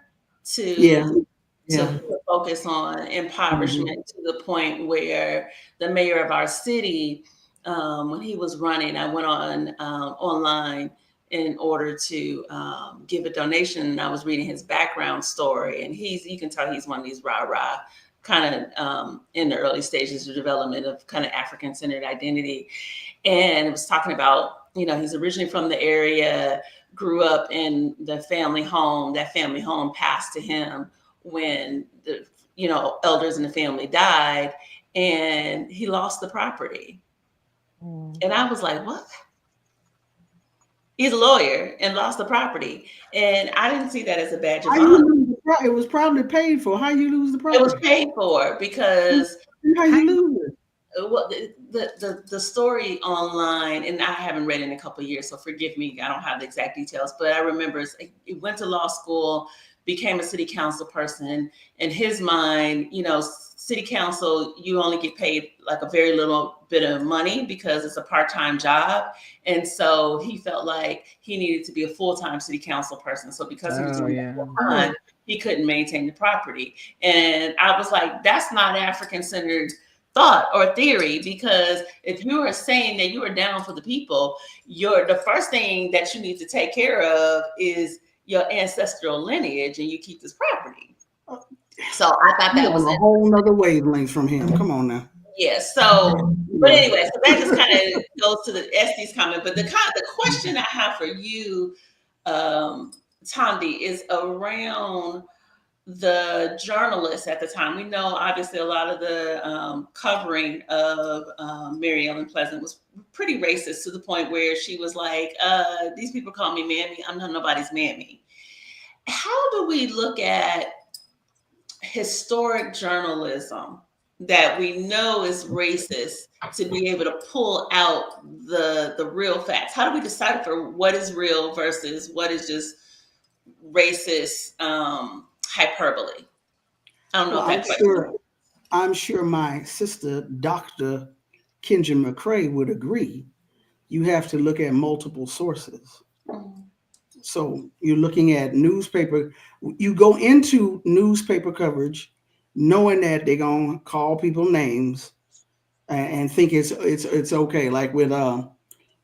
to focus on impoverishment, to the point where the mayor of our city, when he was running, I went on online in order to give a donation, and I was reading his background story, and you can tell he's one of these rah-rah kind of in the early stages of development of kind of African-centered identity. And it was talking about, he's originally from the area, grew up in the family home. That family home passed to him when the, elders in the family died, and he lost the property. And I was like, what? He's a lawyer and lost the property. And I didn't see that as a badge of honor. It was probably paid for. How you lose the property? It was paid for because how you lose it? Well, the story online, and I haven't read it in a couple of years, so forgive me, I don't have the exact details, but I remember he went to law school, became a city council person. In his mind, city council, you only get paid like a very little bit of money because it's a part-time job. And so he felt like he needed to be a full-time city council person. So because he was doing that full-time, he couldn't maintain the property. And I was like, that's not African-centered thought or theory, because if you are saying that you are down for the people, the first thing that you need to take care of is your ancestral lineage, and you keep this property. So I thought that was a whole nother wavelength from him. Come on now. Yeah. So, but anyway, so that just kind of goes to the Estee's comment. But the question I have for you, Thandi, is around the journalists at the time. We know obviously a lot of the covering of Mary Ellen Pleasant was pretty racist, to the point where she was like, these people call me mammy. I'm not nobody's mammy. how do we look at historic journalism that we know is racist to be able to pull out the real facts? How do we decide for what is real versus what is just racist hyperbole? I don't know Well, if that question. I'm sure my sister, Dr. Kenja McCray, would agree. You have to look at multiple sources. So you're looking at newspaper. You go into newspaper coverage knowing that they're gonna call people names and think it's okay. Like with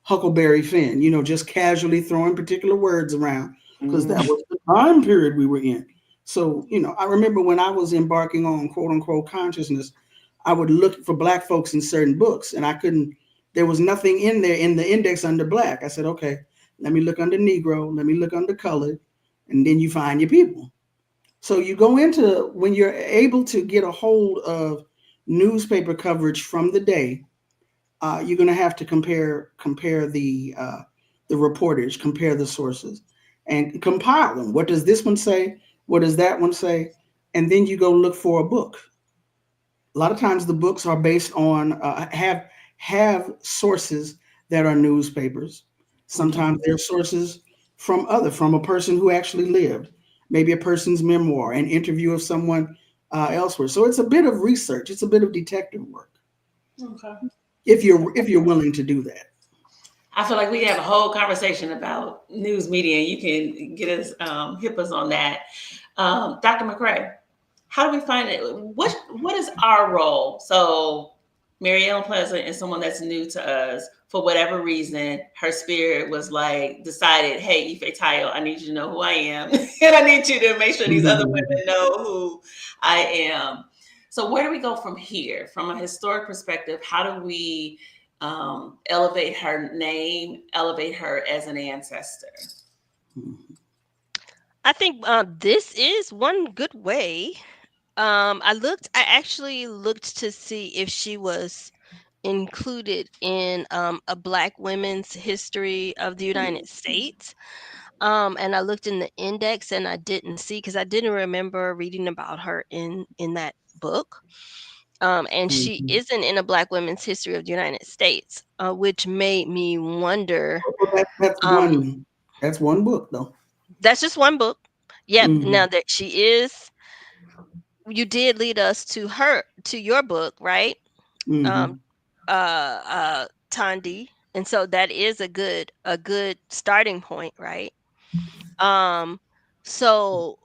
Huckleberry Finn, just casually throwing particular words around because that was the time period we were in. So, I remember when I was embarking on quote unquote consciousness, I would look for Black folks in certain books and there was nothing in there in the index under Black. I said, okay, let me look under Negro, let me look under colored, and then you find your people. So you go into, when you're able to get a hold of newspaper coverage from the day, you're going to have to compare the reportage, compare the sources, and compile them. What does this one say? What does that one say? And then you go look for a book. A lot of times the books are based on have sources that are newspapers. Sometimes they're sources from a person who actually lived, maybe a person's memoir, an interview of someone elsewhere. So it's a bit of research. It's a bit of detective work. Okay. If you're willing to do that. I feel like we can have a whole conversation about news media, and you can get us hip us on that. Dr. McCray, how do we find it? What is our role? So Mary Ellen Pleasant is someone that's new to us. For whatever reason, her spirit was decided, hey, Ìfétáyò, I need you to know who I am. And I need you to make sure these other women know who I am. So where do we go from here? From a historic perspective, how do we elevate her name, elevate her as an ancestor? I think this is one good way. I actually looked to see if she was included in a Black women's history of the United States. And I looked in the index and I didn't see, because I didn't remember reading about her in that book. And she isn't in a Black women's history of the United States, which made me wonder. That's one book though. That's just one book. Yeah. Now that she is, you did lead us to your book, right? Thandi. And so that is a good starting point, right? So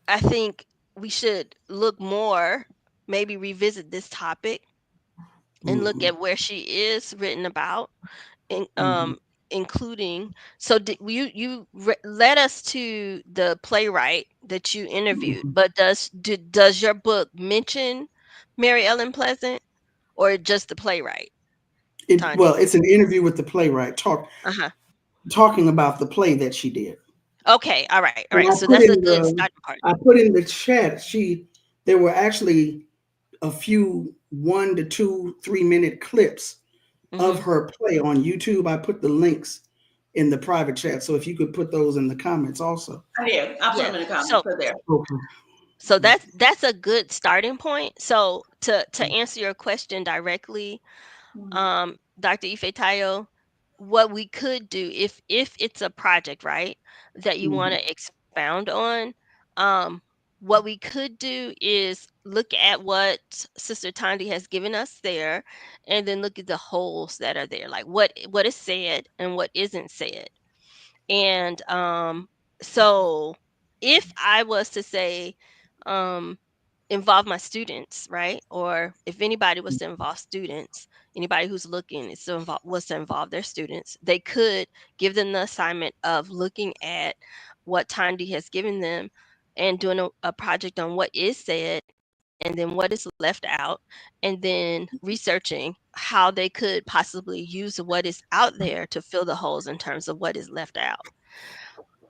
I think we should look more, maybe revisit this topic and look at where she is written about, including. So you led us to the playwright that you interviewed, but does your book mention Mary Ellen Pleasant, or just the playwright? Well, it's an interview with the playwright talking about the play that she did. Okay, all right. So that's a good starting part. I put in the chat. There were actually a few 1 to 2, 3-minute clips of her play on YouTube. I put the links in the private chat, so if you could put those in the comments also. Yeah, I'll put them in the comments. Put there. Okay. So that's a good starting point. So to answer your question directly, Dr. Ìfétáyò, what we could do if it's a project, right, that you want to expound on, what we could do is look at what Sister Thandi has given us there, and then look at the holes that are there, like what is said and what isn't said. And so if I was to say, involve my students, right? Or if anybody was to involve students, anybody who's looking was to involve their students, they could give them the assignment of looking at what Thandi has given them and doing a project on what is said and then what is left out, and then researching how they could possibly use what is out there to fill the holes in terms of what is left out.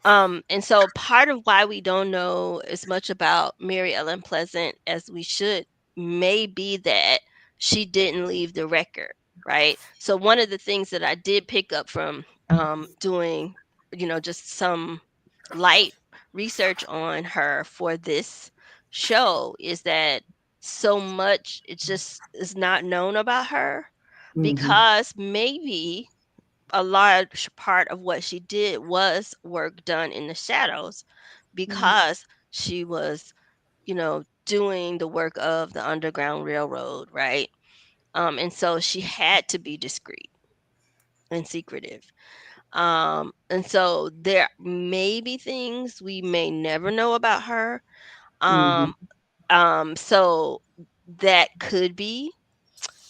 And so part of why we don't know as much about Mary Ellen Pleasant as we should may be that she didn't leave the record, right? So one of the things that I did pick up from doing, just some light research on her for this show is that so much it just is not known about her, because maybe a large part of what she did was work done in the shadows, because she was, doing the work of the Underground Railroad, right? And so she had to be discreet and secretive. And so there may be things we may never know about her. So that could be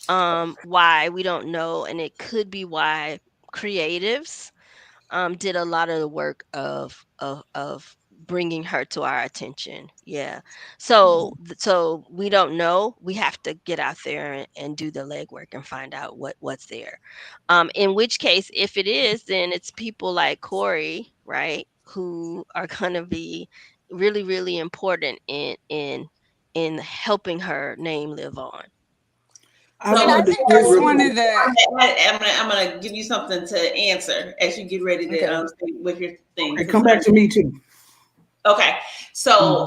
why we don't know, and it could be why creatives did a lot of the work of bringing her to our attention. Yeah. So we don't know. We have to get out there and do the legwork and find out what's there. In which case, if it is, then it's people like Corrie, right, who are going to be really, really important in helping her name live on. And I think that's one of the. I'm gonna give you something to answer as you get ready to with your thing. Okay, come back to me too. Okay, so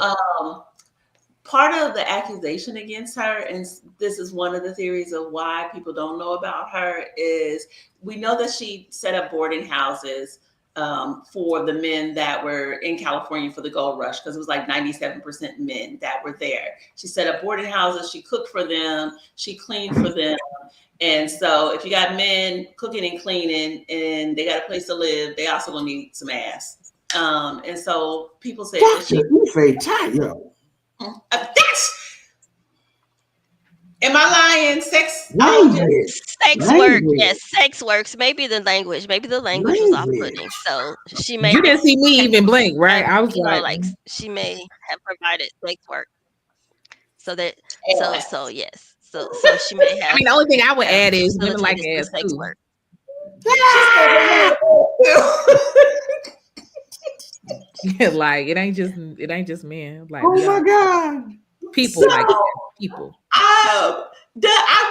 part of the accusation against her, and this is one of the theories of why people don't know about her, is we know that she set up boarding houses for the men that were in California for the gold rush, because it was like 97% men that were there. She set up boarding houses, she cooked for them, she cleaned for them. And so if you got men cooking and cleaning and they got a place to live, they also gonna need some ass. And so people say that she Ìfétáyò. Am I lying? Sex work. Yes, sex works. Maybe the language was off-putting. So she may. You didn't see me even blink, right? I was like she may have provided sex work. So that so yes. So she may have. I mean, the only thing I would add is women like ass sex too. work. Yeah, like it ain't just men. Like, oh my God, people like people. I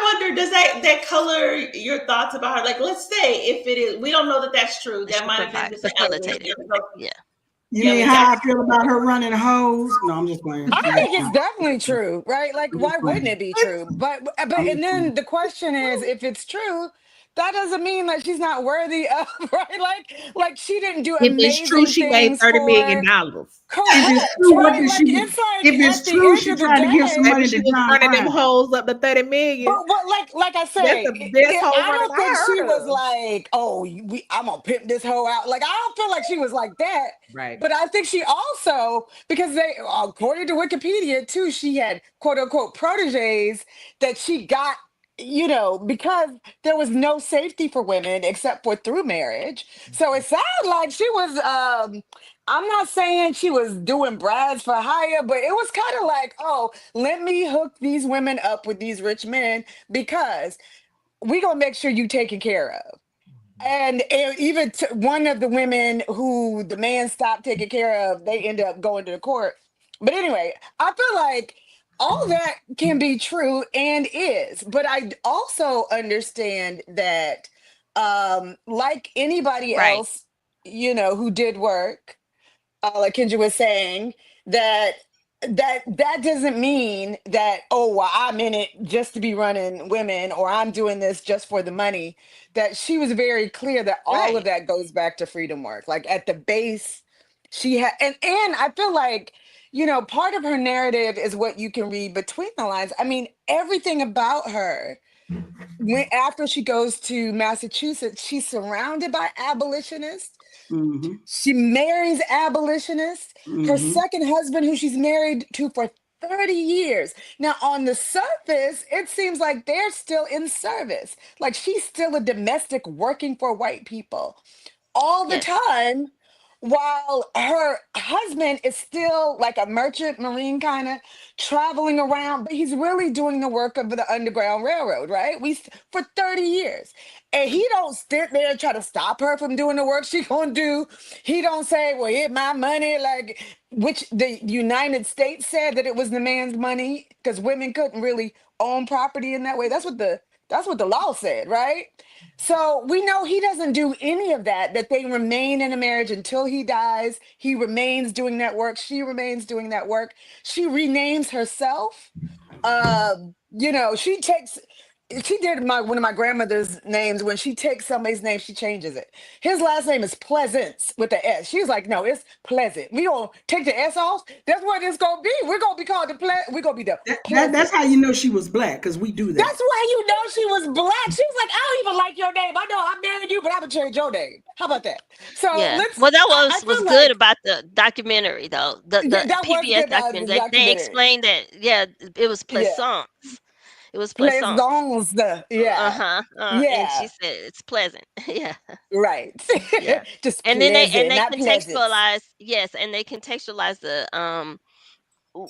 wonder, does that color your thoughts about her? Like, let's say if it is, we don't know that that's true. That might have been facilitated. Yeah. You mean how I feel about her running hoes? No, I'm just playing. I think it's definitely true, right? Like, why wouldn't it be true? But and then the question is, if it's true, that doesn't mean that she's not worthy of, right? Like she didn't do amazing things. If it's true, she made $30 million. Correct. If it's true, right? If it's true, she tried to give some money to John running them hoes up to $30 million. But like I say, I don't think she was like, oh, I'm gonna pimp this hoe out. Like, I don't feel like she was like that. Right. But I think she also, because they, according to Wikipedia too, she had quote unquote proteges that she got, because there was no safety for women except for through marriage. So it sounded like she was, I'm not saying she was doing brides for hire, but it was kind of like, oh, let me hook these women up with these rich men because we're going to make sure you taken care of. And even one of the women who the man stopped taking care of, they end up going to the court. But anyway, I feel like all that can be true and is, but I also understand that like anybody else, who did work, like Kenja was saying, that doesn't mean that, oh, well, I'm in it just to be running women, or I'm doing this just for the money. That she was very clear that all of that goes back to freedom work. Like at the base, she had, and I feel like, part of her narrative is what you can read between the lines. I mean, everything about her, after she goes to Massachusetts, she's surrounded by abolitionists. Mm-hmm. She marries abolitionists. Mm-hmm. Her second husband, who she's married to for 30 years. Now, on the surface, it seems like they're still in service. Like she's still a domestic working for white people all the time, while her husband is still like a merchant marine kind of traveling around, but he's really doing the work of the Underground Railroad, right? For 30 years. And he don't sit there and try to stop her from doing the work she gonna do. He don't say, well, it's my money, like, which the United States said that it was the man's money because women couldn't really own property in that way. That's what the That's what the law said, right? So we know he doesn't do any of that, that they remain in a marriage until he dies. He remains doing that work. She remains doing that work. She renames herself. She takes, she did one of my grandmother's names. When she takes somebody's name, she changes it. His last name is Pleasance with the S. She's like, no, it's Pleasant. We don't take the S off. That's what it's gonna be. We're gonna be called we're gonna be the Pleasant. That's how you know she was black, because we do that. That's why you know she was black. She was like, I don't even like your name. I know I'm marrying you, but I'm gonna change your name. How about that? So Yeah. let's. Well, that I was feel good like about the documentary, though. The that was PBS good about the documentary. They documentary. explained that. Yeah, it was Yeah, Plaisance. It was Plaisance. Plaisance. Yeah, And she yeah, said it's pleasant. Yeah. right. Yeah. Just And then they pleasant, not pleasant. contextualize, yes, and they contextualize the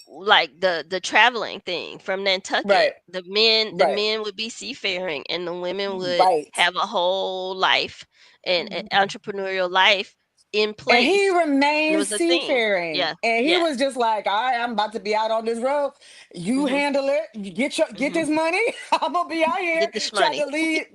like the traveling thing from Nantucket. Right, The right, men would be seafaring, and the women would right. have a whole life and entrepreneurial life in And he place. And it remains was a thing. seafaring. Yeah. And he Yeah. was just like, all right, I'm about to be out on this road. You Mhm. handle it. You get Mhm. this money. I'm gonna be out here Get this trying money.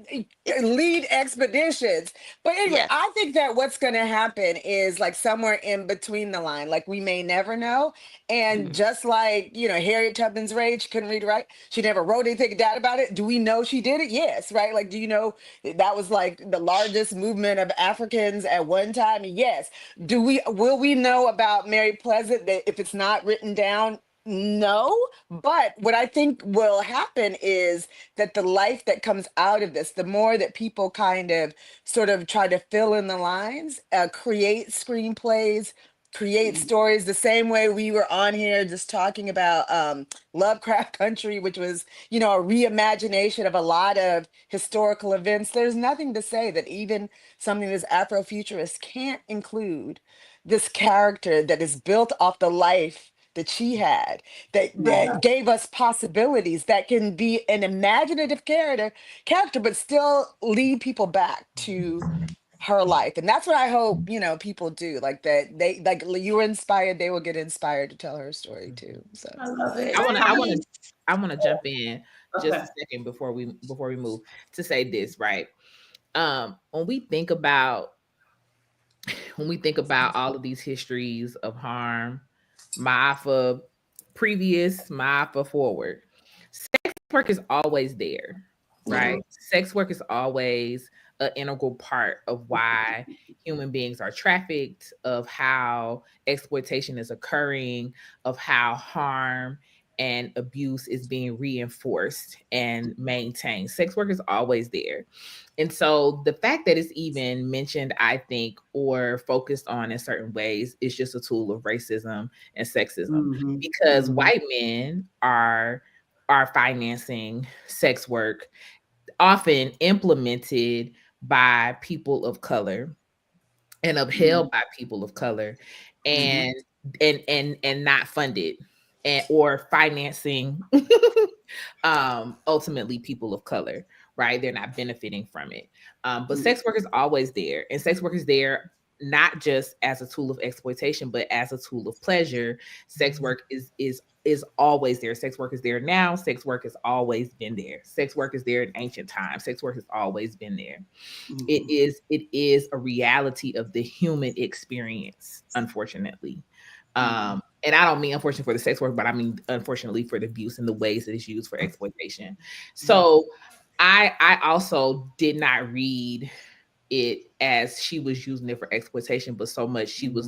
to lead expeditions. But anyway, Yeah. I think that what's gonna happen is like somewhere in between the line. Like we may never know. And just like, Harriet Tubman's raid, she couldn't read or write. She never wrote anything down about it. Do we know she did it? Yes, right? Like, do you know that was like the largest movement of Africans at one time? Yes. Will we know about Mary Pleasant that if it's not written down? No, but what I think will happen is that the life that comes out of this, the more that people kind of sort of try to fill in the lines, create screenplays, create stories, the same way we were on here just talking about Lovecraft Country, which was, a reimagination of a lot of historical events. There's nothing to say that even something that's Afrofuturist can't include this character that is built off the life that she had, that gave us possibilities, that can be an imaginative character, but still lead people back to her life. And that's what I hope, people do. Like that they like you were inspired, they will get inspired to tell her story too. So I love it. I want to jump in just Okay. a second before we move to say this, right? When we think about all of these histories of harm, Maafa previous, Maafa forward, sex work is always there, right? Sex work is always an integral part of why human beings are trafficked, of how exploitation is occurring, of how harm and abuse is being reinforced and maintained. Sex work is always there. And so the fact that it's even mentioned, I think, or focused on in certain ways is just a tool of racism and sexism, because white men are financing sex work, often implemented by people of color and upheld by people of color, and not funded or financing ultimately people of color, right? They're not benefiting from it. But sex work is always there, and sex work is there not just as a tool of exploitation, but as a tool of pleasure. Sex work is always there. Sex work is there now. Sex work has always been there. Sex work is there in ancient times. Sex work has always been there. It is a reality of the human experience, unfortunately. And I don't mean unfortunately for the sex work, but I mean unfortunately for the abuse and the ways that it's used for exploitation. So I also did not read it as she was using it for exploitation, but so much she was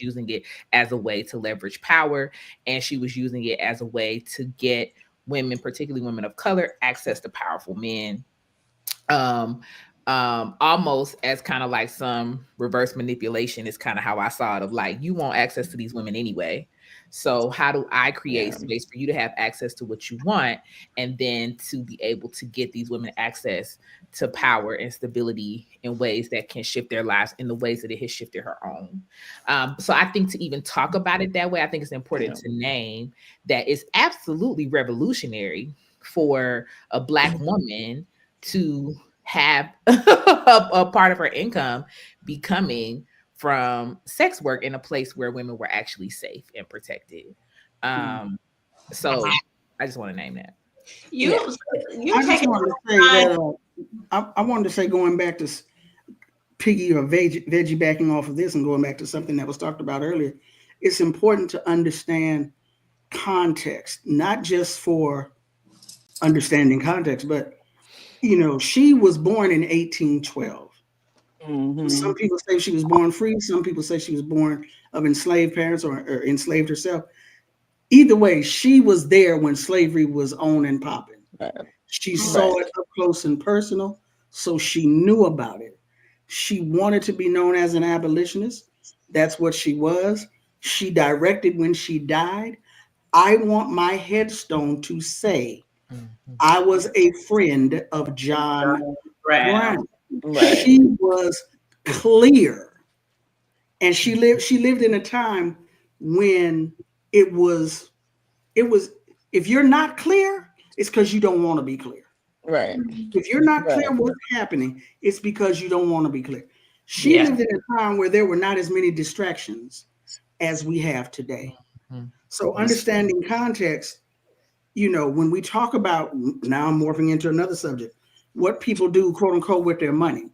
using it as a way to leverage power, and she was using it as a way to get women, particularly women of color, access to powerful men. Almost as kind of like some reverse manipulation is kind of how I saw it, of like, you want access to these women anyway, so how do I create space for you to have access to what you want, and then to be able to get these women access to power and stability in ways that can shift their lives in the ways that it has shifted her own. So I think to even talk about it that way, I think it's important to name that it's absolutely revolutionary for a Black woman to have a part of her income becoming from sex work in a place where women were actually safe and protected. So I just want to name that. You Yeah. you I just taking wanted to say time. that I wanted to say, going back to piggy or veggie, backing off of this and going back to something that was talked about earlier, it's important to understand context, not just for understanding context, but she was born in 1812. Mm-hmm. Some people say she was born free. Some people say she was born of enslaved parents or enslaved herself. Either way, she was there when slavery was on and popping. Right. She saw Right. it up close and personal, so she knew about it. She wanted to be known as an abolitionist. That's what she was. She directed when she died. I want my headstone to say, I was a friend of John Brown. Brown. Right. She was clear. And she lived in a time when it was if you're not clear, it's because you don't want to be clear. Right. If you're not clear Right. what's happening, it's because you don't want to be clear. She Yeah. lived in a time where there were not as many distractions as we have today. So understanding context, when we talk about, now I'm morphing into another subject, what people do, quote unquote, with their money,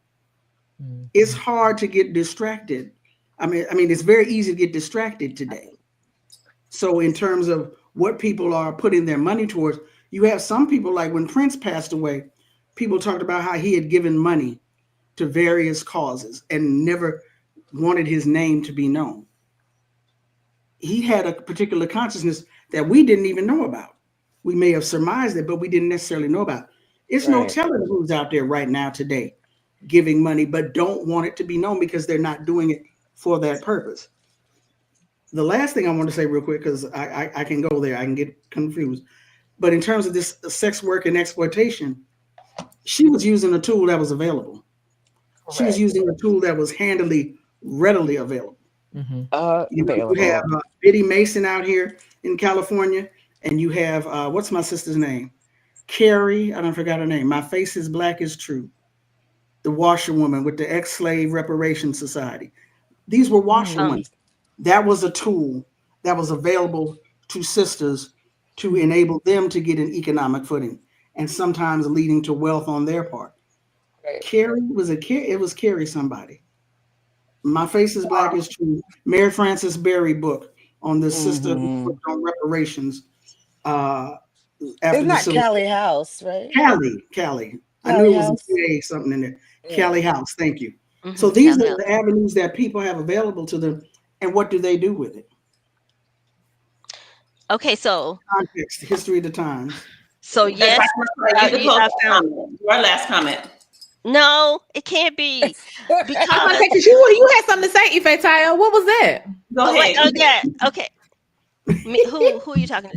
it's hard to get distracted. I mean, it's very easy to get distracted today. So in terms of what people are putting their money towards, you have some people, like when Prince passed away, people talked about how he had given money to various causes and never wanted his name to be known. He had a particular consciousness that we didn't even know about. We may have surmised it, but we didn't necessarily know about. It's no Right. telling who's out there right now today giving money, but don't want it to be known because they're not doing it for that purpose. The last thing I want to say real quick, because I can go there, I can get confused. But in terms of this sex work and exploitation, she was using a tool that was available. She was Right. using a tool that was readily available. You have Available. Biddy Mason out here in California, and you have what's my sister's name? Carrie. I don't forgot her name. My face is black is true. The washerwoman with the ex-slave reparation society. These were washerwomen. Um, That was a tool that was available to sisters to enable them to get an economic footing, and sometimes leading to wealth on their part. Right. It was Carrie somebody. My face is black is true. Mary Frances Berry book on the sister who Mm-hmm. worked on reparations uh, after It's the not Civil Callie House, right? Callie. I knew Callie it was a House. K something in there. Yeah. Callie House. Thank you. So mhm, these are Kelly House. the avenues that people have available to them, and what do they do with it? Okay, so Context, history of the times. If I yes, can tell you the close I found comment, your last comment. no, it can't be I was gonna say, because because you had something to say, Ìfétáyò. What was that? Go oh wait, ahead. oh yeah, okay. Who are you talking to?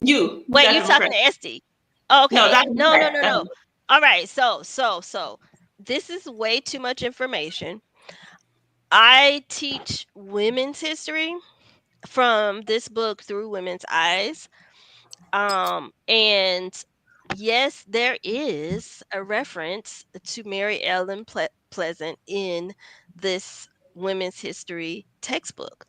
You, Wait, you Dr. McCray. talking to Estee? Oh, No, okay, Dr. no, no, McCray. no, no. All right, so this is way too much information. I teach women's history from this book through women's eyes. And yes, there is a reference to Mary Ellen Pleasant in this women's history textbook.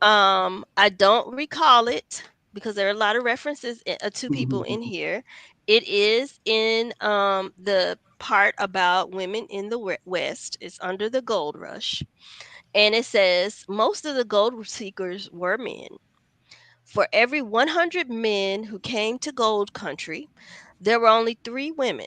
I don't recall it because there are a lot of references to people in Mhm. here. It is in the part about women in the West. It's under the gold rush, and it says most of the gold seekers were men. For every 100 men who came to Gold Country, there were only 3 women.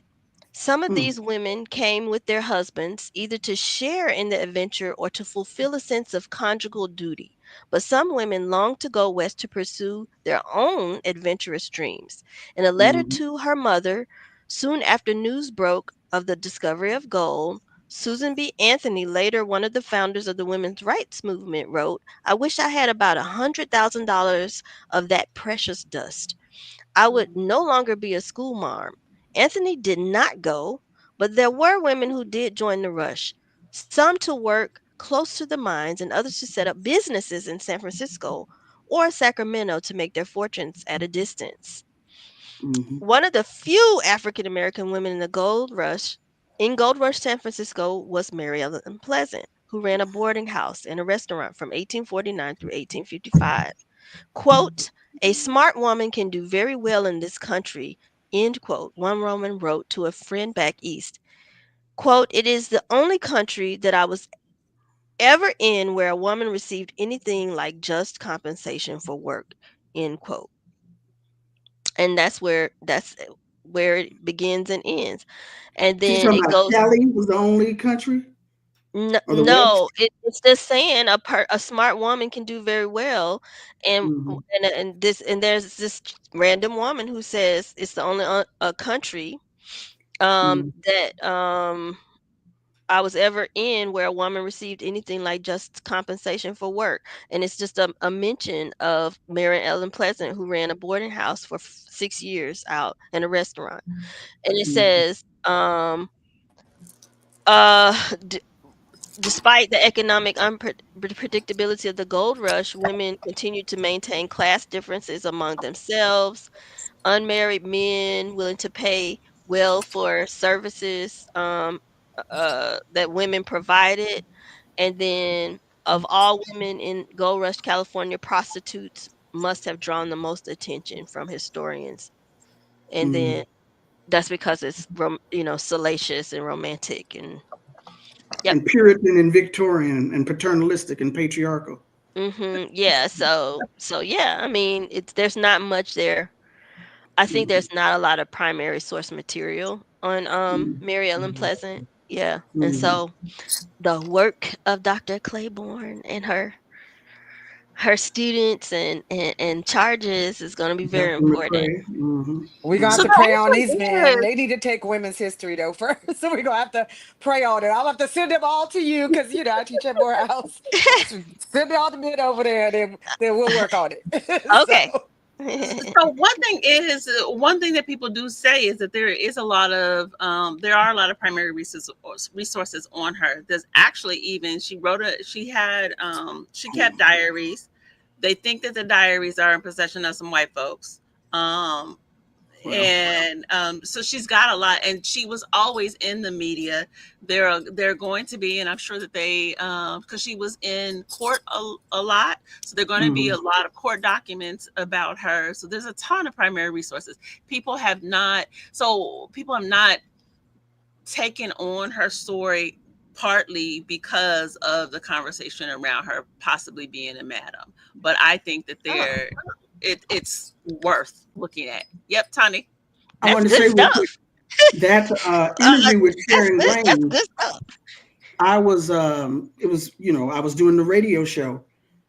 Some of Mm, these women came with their husbands, either to share in the adventure or to fulfill a sense of conjugal duty. But some women longed to go west to pursue their own adventurous dreams. In a letter mhm, to her mother, soon after news broke of the discovery of gold, Susan B. Anthony, later one of the founders of the women's rights movement, wrote, I wish I had about $100,000 of that precious dust. I would no longer be a schoolmarm. Anthony did not go, but there were women who did join the rush, some to work close to the mines and others to set up businesses in San Francisco or Sacramento to make their fortunes at a distance. mhm, One of the few African American women in Gold Rush, San Francisco, was Mary Ellen Pleasant, who ran a boarding house and a restaurant from 1849 through 1855. Quote, A smart woman can do very well in this country, end quote. One woman wrote to a friend back east. Quote, it is the only country that I was ever in where a woman received anything like just compensation for work, end quote. And that's where it begins and ends. And She's then talking it about goes, Cali was the only country or the no, West. it's just saying a smart woman can do very well, and Mhm. there's this random woman who says it's the only country Mhm. that I was ever in where a woman received anything like just compensation for work. And it's just a mention of Mary Ellen Pleasant, who ran a boarding house for 6 years out in a restaurant. And it Mhm. says, uh, d- despite the economic unpredictability of the gold rush, women continued to maintain class differences among themselves. Unmarried men willing to pay well for services that women provided. And then, of all women in Gold Rush, California, prostitutes must have drawn the most attention from historians. And Mhm. then that's because it's salacious and romantic and yep. And Puritan and Victorian and paternalistic and patriarchal. Yeah. So yeah. I mean, there's not much there. I think Mhm. there's not a lot of primary source material on Mhm. Mary Ellen Pleasant. Yeah. And Mhm. so the work of Dr. Claiborne and her students and charges is going to be very Dr. important. McCray. Mhm. We're gonna have So to Mhm. the pray on these answer men. is They need to take women's history though first. So we're gonna have to pray on it. I'll have to send them all to you because I teach at Morehouse. So send all the men over there, then we'll work on it. Okay. So so one thing that people do say is that there are a lot of primary resources on her. There's actually even she kept diaries. They think that the diaries are in possession of some white folks. Um, Well, and so she's got a lot, and she was always in the media. They're going to be, and I'm sure that they because she was in court a lot, so they're going to be a mhm. lot of court documents about her. So there's a ton of primary resources. People have not taken on her story, partly because of the conversation around her possibly being a madam, but I think that Oh, it's worth looking at. Yep, Tani. I that's want to good say real quick stuff. that interview with That's Sharon good. That's Grain. good stuff. I was it was I was doing the radio show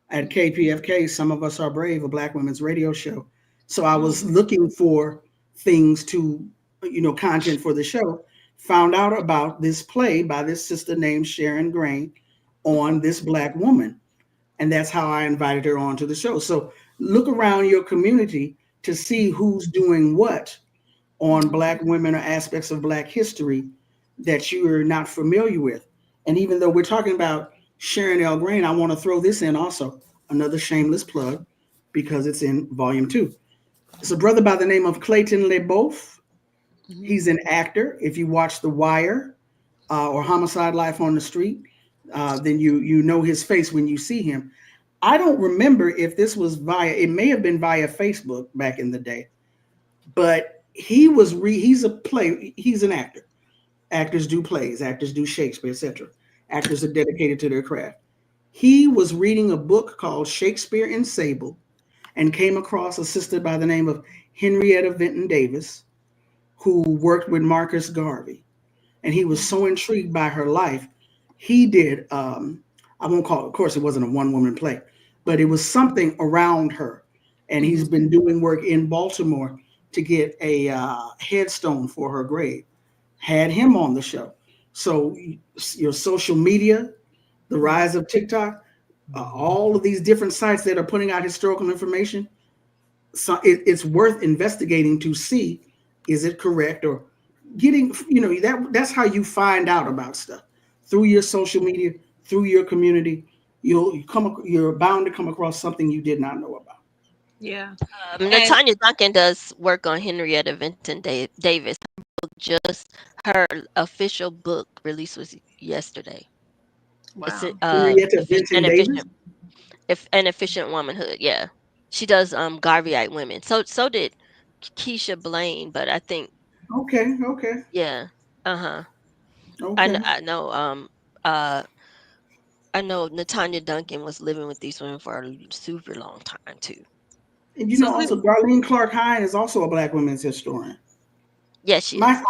at KPFK. Some of Us Are Brave, a Black women's radio show. So I was Mhm. looking for things to content for the show. Found out about this play by this sister named Sharon Grain on this Black woman, and that's how I invited her onto the show. So look around your community to see who's doing what on Black women or aspects of Black history that you are not familiar with. And even though we're talking about Sharon L. Green, I want to throw this in also, another shameless plug, because it's in volume 2. It's a brother by the name of Clayton LeBoeuf. Mhm. He's an actor. If you watch The Wire or Homicide: Life on the Street, then you know his face when you see him. I don't remember if this was via, it may have been via Facebook back in the day, but he's an actor. Actors do plays, actors do Shakespeare, etc. Actors are dedicated to their craft. He was reading a book called Shakespeare in Sable and came across a sister by the name of Henrietta Vinton Davis, who worked with Marcus Garvey. And he was so intrigued by her life, he did, I won't call it, of course, it wasn't a one woman play, but it was something around her. And he's Mhm. been doing work in Baltimore to get a headstone for her grave. Had him on the show. So your social media, the Mhm. rise of TikTok, all of these different sites that are putting out historical information, so it's worth investigating to see is it correct or getting that's how you find out about stuff through your social media, through your community. You're bound to come across something you did not know about. Yeah. And Natanya Duncan does work on Henrietta Vinton Davis. Just her official book release was yesterday. It's wow. Henrietta Vinton an Davis. efficient, if an efficient womanhood. Yeah. She does Garveyite women. So did Keisha Blaine, but I think Okay. yeah. Uh-huh. Okay. I know uh I know Natanya Duncan was living with these women for a super long time too. And So also Darlene Clark Hine is also a Black women's historian. Yes, she is.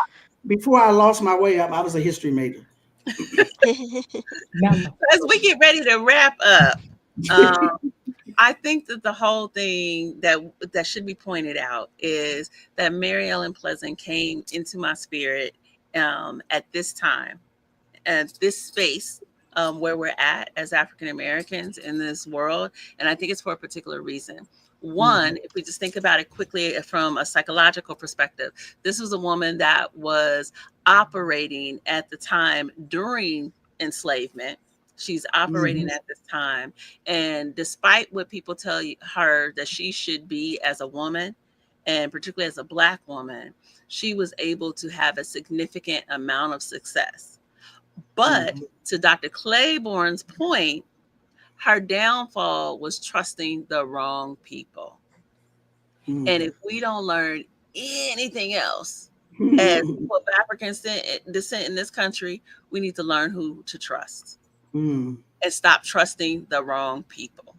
Before I lost my way up, I was a history major. as we get ready to wrap up, I think that the whole thing that should be pointed out is that Mary Ellen Pleasant came into my spirit at this time, at this space where we're at as African Americans in this world, and I think it's for a particular reason. One, if we just think about it quickly from a psychological perspective, this was a woman that was operating at the time during enslavement. She's operating at this time. And despite what people tell her that she should be as a woman, and particularly as a Black woman, she was able to have a significant amount of success. But to Dr. Claiborne's point, her downfall was trusting the wrong people. And if we don't learn anything else as people of African descent in this country, we need to learn who to trust and stop trusting the wrong people.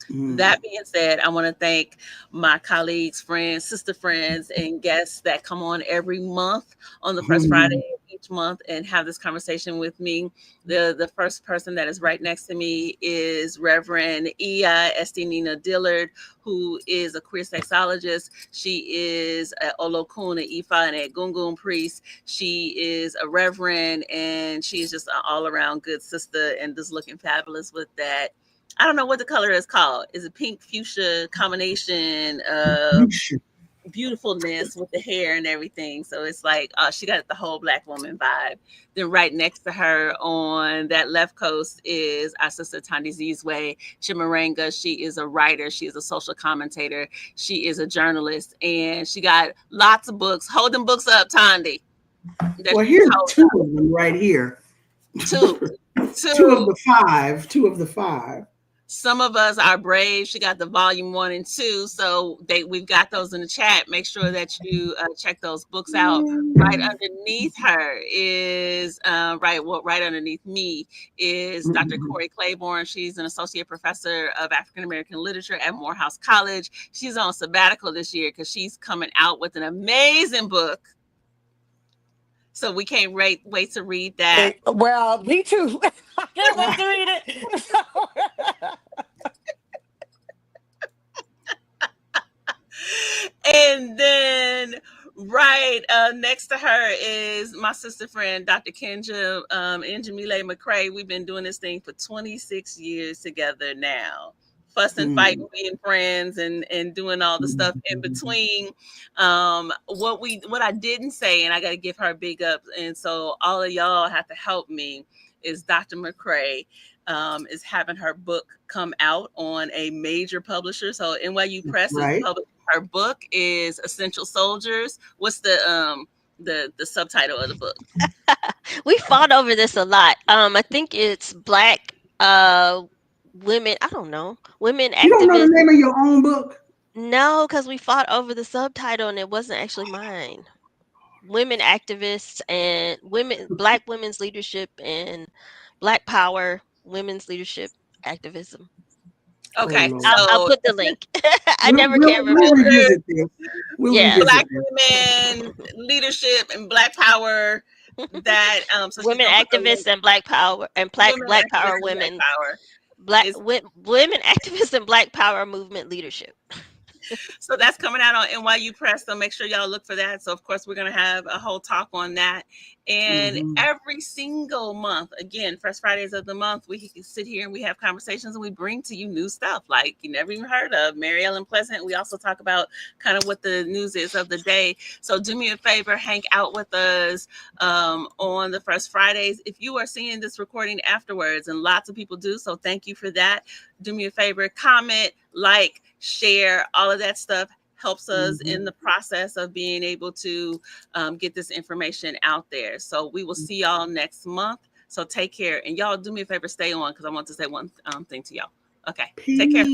That being said, I want to thank my colleagues, friends, sister friends, and guests that come on every month on the first Friday of each month and have this conversation with me. The first person that is right next to me is Reverend Estee Nena Dillard, who is a queer sexologist. She is an Olokun, an Ifa, and a Gungun priest. She is a reverend, and she is just an all-around good sister and just looking fabulous with that. I don't know what the color is called. Is it pink fuchsia combination of beautifulness with the hair and everything? So it's like she got the whole Black woman vibe. Then right next to her on that left coast is our sister Thandisizwe Chimurenga. She is a writer. She is a social commentator. She is a journalist, and she got lots of books. Hold them books up, Thandi. Well, here's two of them right here. Two of the five. Some of us are brave. She got the volume 1 and 2, so we've got those in the chat. Make sure that you check those books out. Right underneath her is right underneath me is Dr. Corrie Claiborne. She's an associate professor of African American literature at Morehouse College. She's on sabbatical this year because she's coming out with an amazing book. So we can't wait to read that. Well, me too. I can't wait to read it. And then right next to her is my sister friend, Dr. Kenja and Jamile McCray. We've been doing this thing for 26 years together now. Fussing, fighting, being friends, and doing all the stuff in between. What I didn't say, and I got to give her a big up, and so all of y'all have to help me, is Dr. McCray is having her book come out on a major publisher. So NYU Press is publishing her book is Essential Soldiers. What's the subtitle of the book? We fought over this a lot. I think it's Black women. I don't know. Women activists. You don't know the name of your own book? No, because we fought over the subtitle and it wasn't actually mine. Women activists and Black women's leadership and Black power, women's leadership activism. Okay, so I'll put the link. I never can remember. We'll revisit this. Black women leadership and Black power. That so women activists and Black power and Black power women. Women activists and Black power movement leadership. So that's coming out on NYU Press. So make sure y'all look for that. So of course we're going to have a whole talk on that. And every single month, again, first Fridays of the month, we can sit here and we have conversations and we bring to you new stuff like you never even heard of. Mary Ellen Pleasant. We also talk about kind of what the news is of the day. So do me a favor, hang out with us on the first Fridays. If you are seeing this recording afterwards, and lots of people do, so thank you for that. Do me a favor, comment, like, share, all of that stuff helps us in the process of being able to get this information out there. So we will see y'all next month. So take care. And y'all do me a favor, stay on because I want to say one thing to y'all. Okay. Peace. Take care.